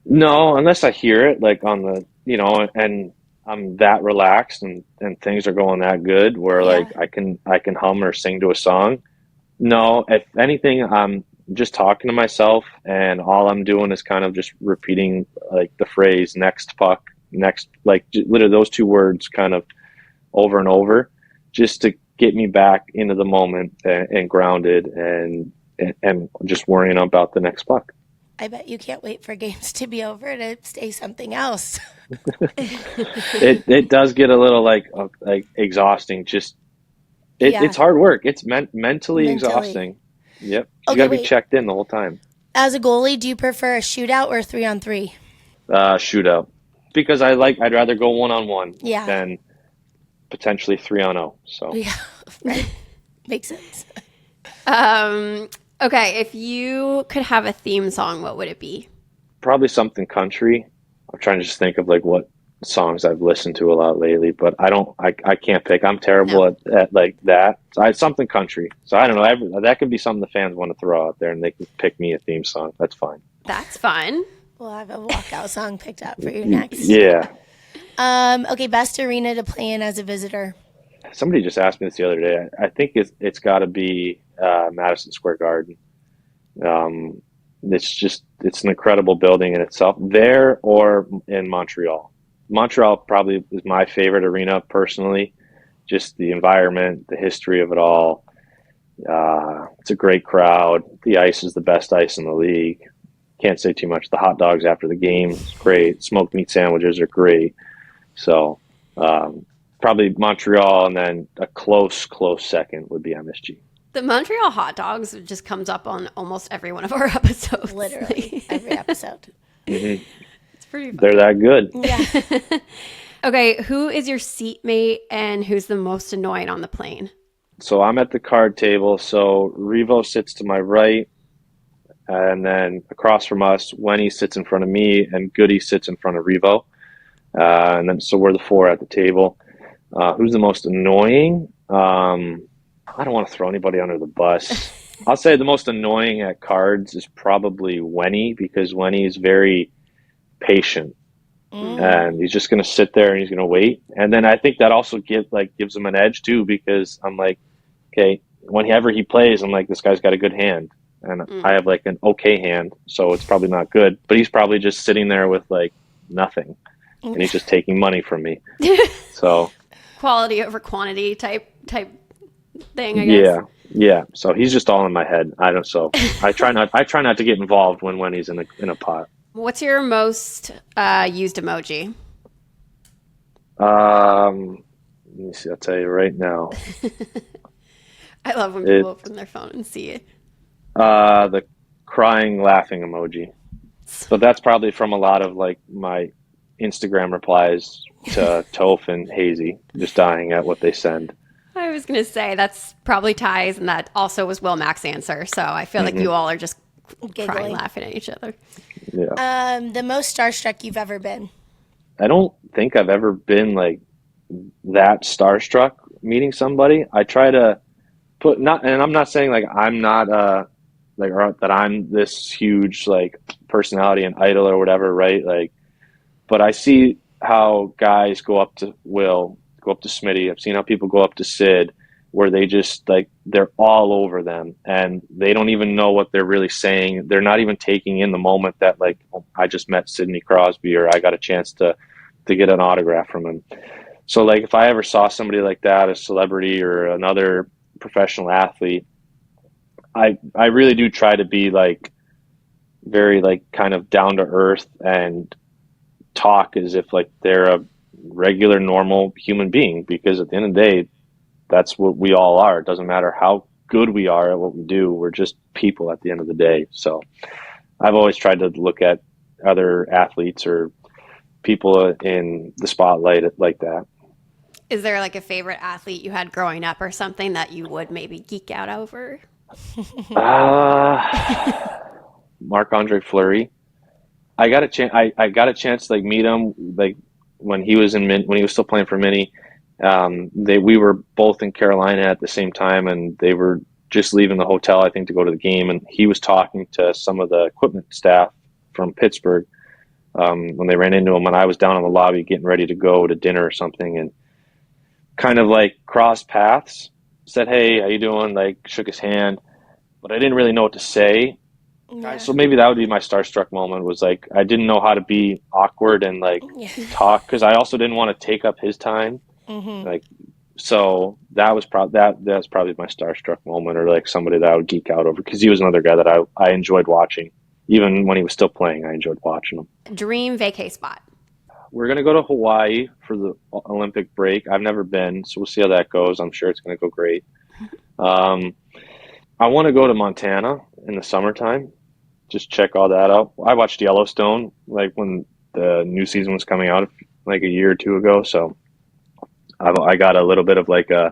No, unless I hear it like on the and I'm that relaxed and things are going that good where like I can hum or sing to a song. No, if anything, I'm just talking to myself and all I'm doing is kind of just repeating like the phrase next puck. Next, like literally those 2 words kind of over and over just to get me back into the moment and grounded and just worrying about the next puck. I bet you can't wait for games to be over to say something else. It does get a little like exhausting. Just it's hard work. It's mentally exhausting. Yep. You gotta be checked in the whole time. As a goalie, do you prefer a shootout or 3-on-3? Shootout. Because I'd rather go 1-on-1 than potentially 3-on-0. So yeah, right. Makes sense. Okay, if you could have a theme song, what would it be? Probably something country. I'm trying to just think of like what songs I've listened to a lot lately, but I can't pick. I'm terrible at like that. So something country. So I don't know. That could be something the fans want to throw out there, and they can pick me a theme song. That's fine. That's fun. We'll have a walkout song picked up for you next. Yeah. Okay, best arena to play in as a visitor. Somebody just asked me this the other day. I think it's got to be Madison Square Garden. It's an incredible building in itself. There or in Montreal. Montreal probably is my favorite arena personally. Just the environment, the history of it all. It's a great crowd. The ice is the best ice in the league. Can't say too much. The hot dogs after the game is great. Smoked meat sandwiches are great. So probably Montreal, and then a close second would be MSG. The Montreal hot dogs just comes up on almost every one of our episodes. Literally every episode. Mm-hmm. It's pretty fun. They're that good. Yeah. Okay, who is your seatmate and who's the most annoying on the plane? So I'm at the card table. So Revo sits to my right. And then across from us, Wenny sits in front of me, and Goody sits in front of Revo. And then so we're the 4 at the table. Who's the most annoying? I don't want to throw anybody under the bus. I'll say the most annoying at cards is probably Wenny, because Wenny is very patient. And he's just going to sit there and he's going to wait. And then I think that also gives him an edge too, because I'm like, okay, whenever he plays, I'm like, this guy's got a good hand. And I have like an okay hand, so it's probably not good. But he's probably just sitting there with like nothing, and he's just taking money from me. So quality over quantity type thing, I guess. Yeah. So he's just all in my head. So I try not to get involved when he's in a pot. What's your most used emoji? Let me see. I'll tell you right now. I love when people open their phone and see it. The crying, laughing emoji. But that's probably from a lot of like my Instagram replies to Toph and Hazy, just dying at what they send. I was going to say that's probably Ty's, and that also was Will Mac's answer. So I feel like you all are just crying, laughing at each other. Yeah. The most starstruck you've ever been? I don't think I've ever been like that starstruck meeting somebody. I try to and I'm not saying like I'm not like or that I'm this huge like personality and idol or whatever, right? Like, but I see how guys go up to Will, go up to Smitty. I've seen how people go up to Sid, where they just like they're all over them and they don't even know what they're really saying. They're not even taking in the moment that like, oh, I just met Sidney Crosby or I got a chance to get an autograph from him. So like if I ever saw somebody like that, a celebrity or another professional athlete, I really do try to be like very like kind of down to earth and talk as if like they're a regular normal human being, because at the end of the day that's what we all are. It doesn't matter how good we are at what we do, we're just people at the end of the day. So I've always tried to look at other athletes or people in the spotlight like that. Is there like a favorite athlete you had growing up or something that you would maybe geek out over? Marc-Andre Fleury. I got a chance. I got a chance to like meet him like when he was when he was still playing for Mini. We were both in Carolina at the same time, and they were just leaving the hotel, I think, to go to the game. And he was talking to some of the equipment staff from Pittsburgh when they ran into him. And I was down in the lobby getting ready to go to dinner or something, and kind of like crossed paths. Said, "Hey, how you doing?" Like shook his hand, but I didn't really know what to say. Yeah. So maybe that would be my starstruck moment, was like I didn't know how to be awkward and like talk, because I also didn't want to take up his time. Like, so that was that's probably my starstruck moment, or like somebody that I would geek out over, because he was another guy that I enjoyed watching. Even when he was still playing, I enjoyed watching him. Dream vacay spot. We're going to go to Hawaii for the Olympic break. I've never been, so we'll see how that goes. I'm sure it's going to go great. I want to go to Montana in the summertime, just check all that out. I watched Yellowstone like when the new season was coming out like a year or two ago, so I got a little bit of like I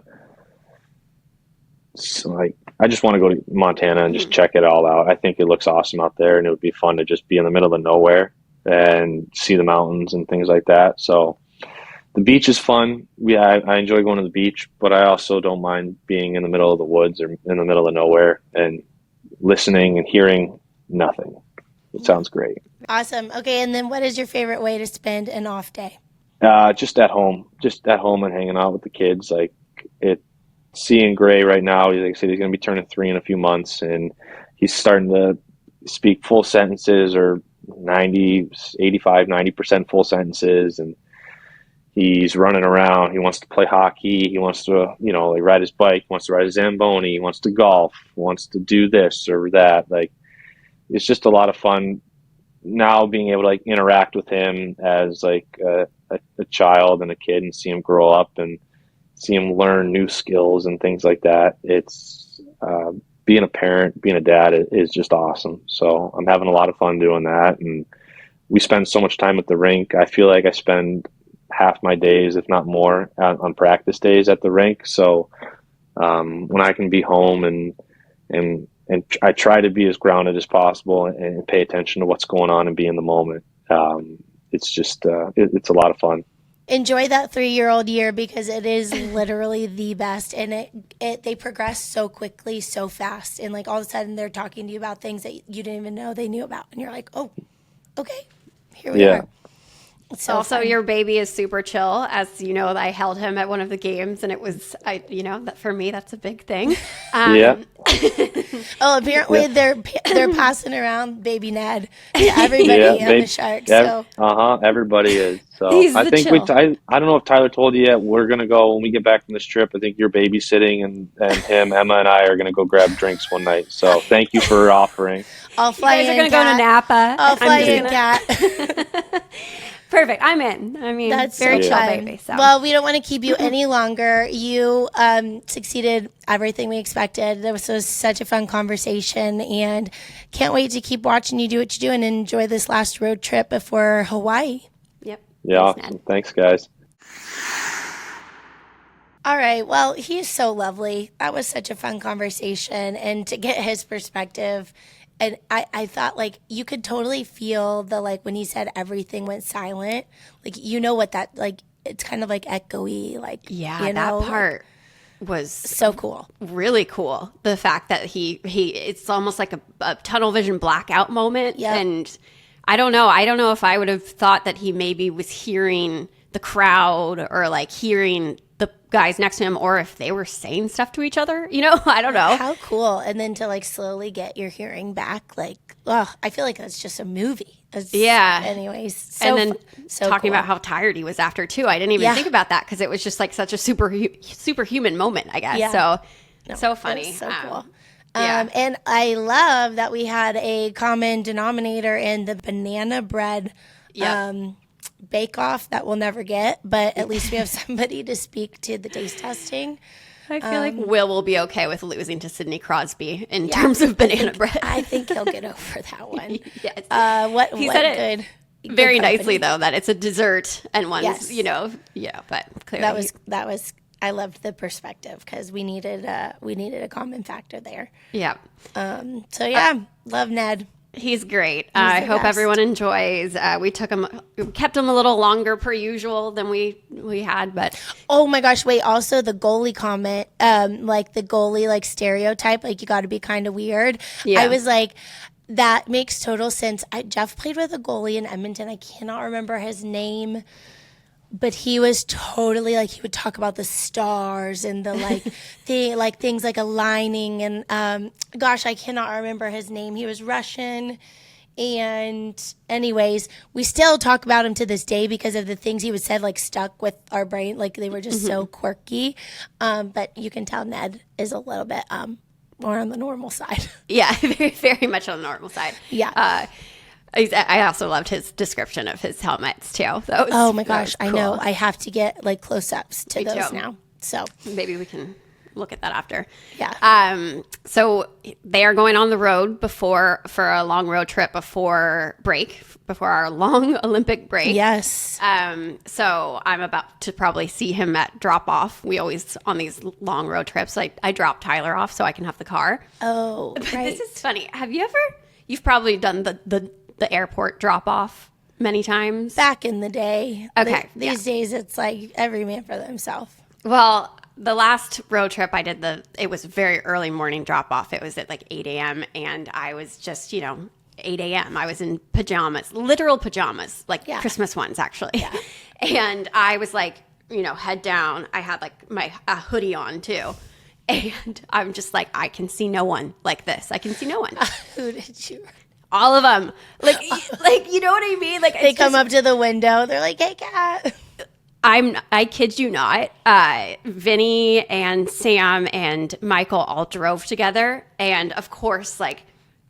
just want to go to Montana and just check it all out. I think it looks awesome out there, and it would be fun to just be in the middle of nowhere and see the mountains and things like that. So the beach is fun. I enjoy going to the beach, but I also don't mind being in the middle of the woods or in the middle of nowhere and listening and hearing nothing. It sounds great. Awesome. Okay, and then what is your favorite way to spend an off day? Just at home and hanging out with the kids. Like seeing Gray right now, like I said, he's going to be turning 3 in a few months, and he's starting to speak full sentences, or 90% full sentences, and he's running around. He wants to play hockey. He wants to, like ride his bike. He wants to ride a Zamboni. He wants to golf. He wants to do this or that. Like, it's just a lot of fun now being able to like interact with him as like a child and a kid, and see him grow up and see him learn new skills and things like that. It's being a parent, being a dad is just awesome. So I'm having a lot of fun doing that. And we spend so much time at the rink. I feel like I spend half my days, if not more, on practice days at the rink. So when I can be home and I try to be as grounded as possible and pay attention to what's going on and be in the moment. It's just it's a lot of fun. Enjoy that 3-year-old year, because it is literally the best, and they progress so quickly, so fast, and like all of a sudden they're talking to you about things that you didn't even know they knew about, and you're like, oh, okay, here we are. So also, fun. your baby is super chill. As you know, I held him at one of the games, and it was, that for me, that's a big thing. Yeah. Oh, apparently they're passing around baby Ned to everybody Yeah, and the Sharks. So everybody is. So He's I the think chill. I don't know if Tyler told you yet. We're gonna go when we get back from this trip. I think you're babysitting, and him, Emma, and I are gonna go grab drinks one night. So thank you for offering. I'll fly You guys are in, going to go to Kat. Napa. I'll fly I'm in, just Kat. Perfect. I'm in. I mean, That's very so chill fun. baby. So. Well, we don't want to keep you any longer. You succeeded everything we expected. This was such a fun conversation, and can't wait to keep watching you do what you do and enjoy this last road trip before Hawaii. Yep. Yeah, Thanks, Ned. thanks, guys. All right. Well, he's so lovely. That was such a fun conversation, and to get his perspective. And I thought, like, you could totally feel the, like, when he said everything went silent, like, you know what that, like, it's kind of like echoey, like, Yeah, you know, that part was so cool. really cool. The fact that he it's almost like a tunnel vision blackout moment. Yep. And I don't know if I would have thought that he maybe was hearing the crowd or like hearing the guys next to him, or if they were saying stuff to each other, I don't know. How cool. And then to, like, slowly get your hearing back, like, oh, I feel like that's just a movie. Yeah. Anyways. So, And then so talking cool. about how tired he was after too. I didn't even Yeah. think about that because it was just like such a superhuman moment, I guess. Yeah. So so That funny. was so cool. yeah. And I love that we had a common denominator in the banana bread Yep. bake off that we'll never get, but at least we have somebody to speak to the taste testing. I feel like Will be okay with losing to Sidney Crosby in terms of banana bread. I think he'll get over that one. Yes. What He what said it good very company. nicely though that it's a dessert and one's, Yes. but clearly That was I loved the perspective because we needed a common factor there. yeah. So yeah, love Ned. He's great. I hope best. everyone enjoys. We kept him a little longer per usual than we had, but Oh my gosh, wait, also the goalie comment, like the goalie like stereotype, like you got to be kind of weird. Yeah. I was like, that makes total sense. Jeff played with a goalie in Edmonton. I cannot remember his name, but he was totally like, he would talk about the stars and the like things like aligning and gosh, I cannot remember his name. He was Russian. And anyways, we still talk about him to this day because of the things he would said, like stuck with our brain. Like they were just so quirky. But you can tell Ned is a little bit more on the normal side. yeah, very, very much on the normal side. Yeah. I also loved his description of his helmets too. That was, Oh my that gosh, was I cool. know. I have to get like close-ups to Me those too. now. So Maybe we can look at that after. yeah. So they are going on the road for a long road trip before our long Olympic break. Yes. So I'm about to probably see him at drop off. We always, on these long road trips, I drop Tyler off so I can have the car. Oh, right. This is funny. You've probably done the airport drop off many times. Back in the day. Okay, These days it's like every man for themselves. Well, the last road trip I did, it was very early morning drop off. It was at like 8 a.m. and I was just, 8 a.m. I was in pajamas, literal pajamas, like Yeah. Christmas ones actually. Yeah. And I was like, head down. I had like my hoodie on too. And I'm just like, I can see no one like this. I can see no one. Who did you? All of them. Like, you know what I mean? Like They come up to the window. They're like, "Hey, Kat." I kid you not. Vinny and Sam and Michael all drove together. And of course,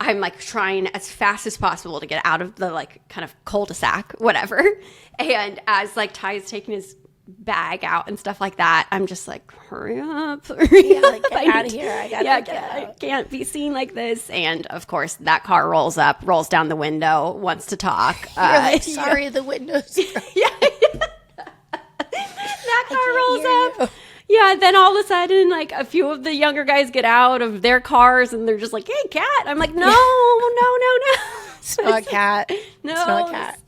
I'm trying as fast as possible to get out of the kind of cul-de-sac, whatever. And as Ty's taking his bag out and stuff like that, I'm just like, hurry up. Yeah, like, get out of here. I gotta get I out. can't be seen like this. And of course, that car rolls down the window, wants to talk. You're like, sorry, the windows. That car rolls hear up. Yeah, then all of a sudden, a few of the younger guys get out of their cars and they're just like, "Hey, Kat." I'm like, "No, no." It's not Cat. No, It's not Cat.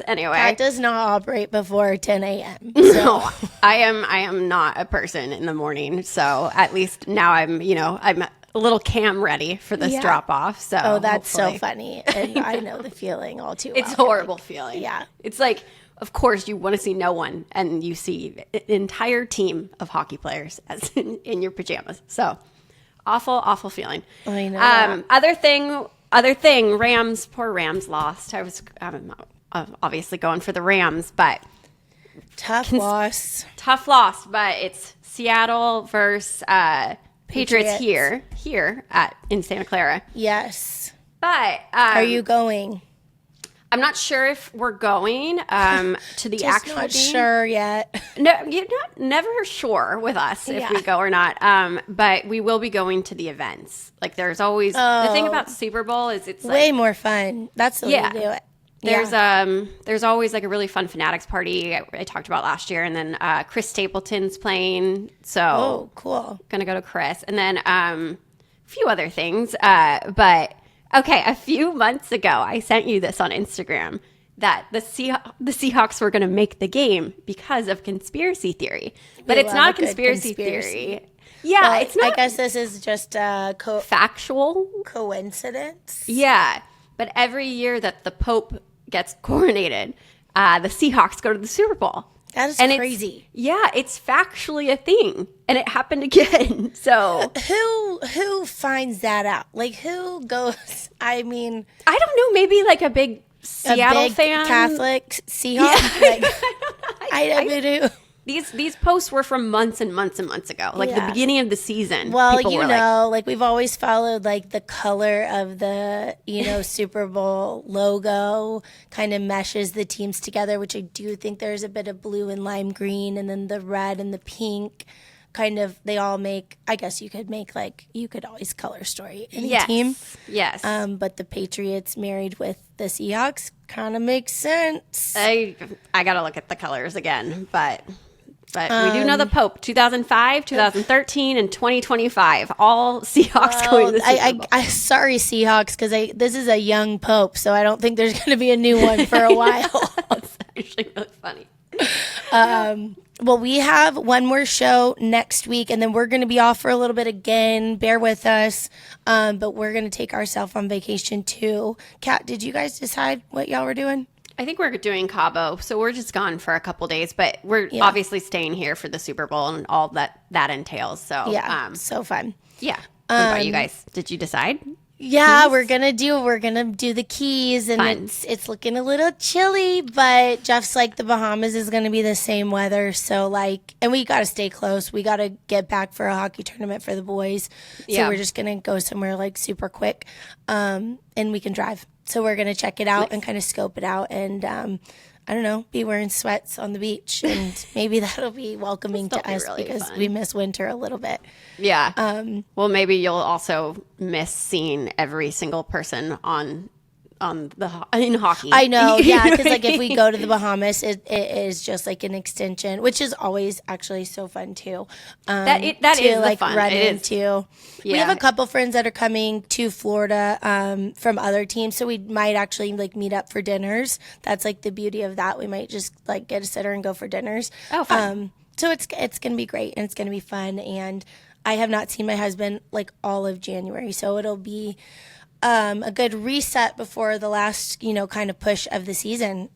Anyway. Cat does not operate before 10 a.m. No, I am not a person in the morning. So at least now I'm a little cam ready for this Yeah. drop off. So Oh, that's so hopefully- funny. And I know the feeling all too well. It's a horrible feeling. Yeah. It's like of course, you want to see no one, and you see an entire team of hockey players as in your pajamas. So awful feeling. I know that. Other thing, Rams, poor Rams lost. I was obviously going for the Rams, but Tough loss. tough loss. But it's Seattle versus Patriots here in Santa Clara. Yes. But Are you going? I'm not sure if we're going to the Just actual not game. sure yet. No, you're never sure with us if we go or not. But we will be going to the events. Like there's always the thing about Super Bowl is it's Way like, more fun. That's the way to do it. there's always like a really fun Fanatics party I talked about last year, and then Chris Stapleton's playing. So Oh, cool. gonna go to Chris, and then a few other things. But okay, a few months ago, I sent you this on Instagram that the Seahawks were going to make the game because of conspiracy theory, but it's love not a a good conspiracy conspiracy. theory. Yeah, Well, it's not I guess this is just a factual. coincidence. Yeah, but every year that the Pope gets coronated, the Seahawks go to the Super Bowl. That is And crazy. It's factually a thing, and it happened again. So Who finds that out? Like who goes? I mean, I don't know. Maybe like a big Seattle a big fan, Catholic Seahawks. Like, I mean, who? These posts were from months and months and months ago, like the Yeah. beginning of the season. Well, People you were know, like we've always followed like the color of the, Super Bowl logo kind of meshes the teams together, which I do think there's a bit of blue and lime green, and then the red and the pink kind of, they all make, I guess you could always color story any yes, team. yes. But the Patriots married with the Seahawks kind of makes sense. I gotta look at the colors again, but we do know the Pope. 2005, 2013, and 2025. All Seahawks going to the Super Bowl. I sorry Seahawks, because this is a young Pope, so I don't think there's going to be a new one for a while. That's actually really funny. Well, we have one more show next week, and then we're going to be off for a little bit again. Bear with us, but we're going to take ourselves on vacation too. Kat, did you guys decide what y'all were doing? I think we're doing Cabo, so we're just gone for a couple days, but we're obviously staying here for the Super Bowl and all that entails. So Yeah, so fun. yeah. What about you guys? Did you decide? Yeah, we're gonna do the Keys, and Fun. it's looking a little chilly, but Jeff's like the Bahamas is gonna be the same weather, so and we gotta stay close. We gotta get back for a hockey tournament for the boys, so Yeah. we're just gonna go somewhere like super quick, and we can drive. So we're gonna check it out and kind of scope it out, and I don't know, be wearing sweats on the beach, and maybe that'll be welcoming to That'll be us really because fun. we miss winter a little bit. Yeah. Well, maybe you'll also miss seeing every single person in hockey. I know, You yeah, know because what like I if we mean? go to the Bahamas, it is just like an extension, which is always actually so fun too. That to is the like fun. run It is. into. We have Yeah. a couple friends that are coming to Florida from other teams, so we might actually like meet up for dinners. That's like the beauty of that. We might just like get a sitter and go for dinners. Oh, fun. So it's gonna be great and it's gonna be fun. And I have not seen my husband like all of January, so it'll be a good reset before the last, kind of push of the season,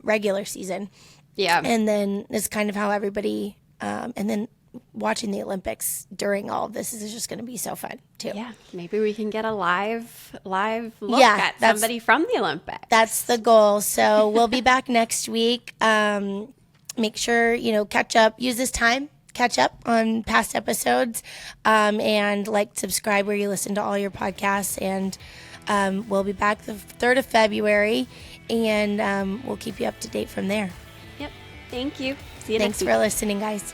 regular season. Yeah. And then it's kind of how everybody, and then watching the Olympics during all of this is just going to be so fun too. Yeah, maybe we can get a live look Yeah, at that's- somebody from the Olympics. That's the goal. So we'll be back next week. Make sure, catch up, use this time, catch up on past episodes, and subscribe where you listen to all your podcasts. And we'll be back the 3rd of February, and we'll keep you up to date from there. Yep. Thank you. See you Thanks next week. for listening, guys.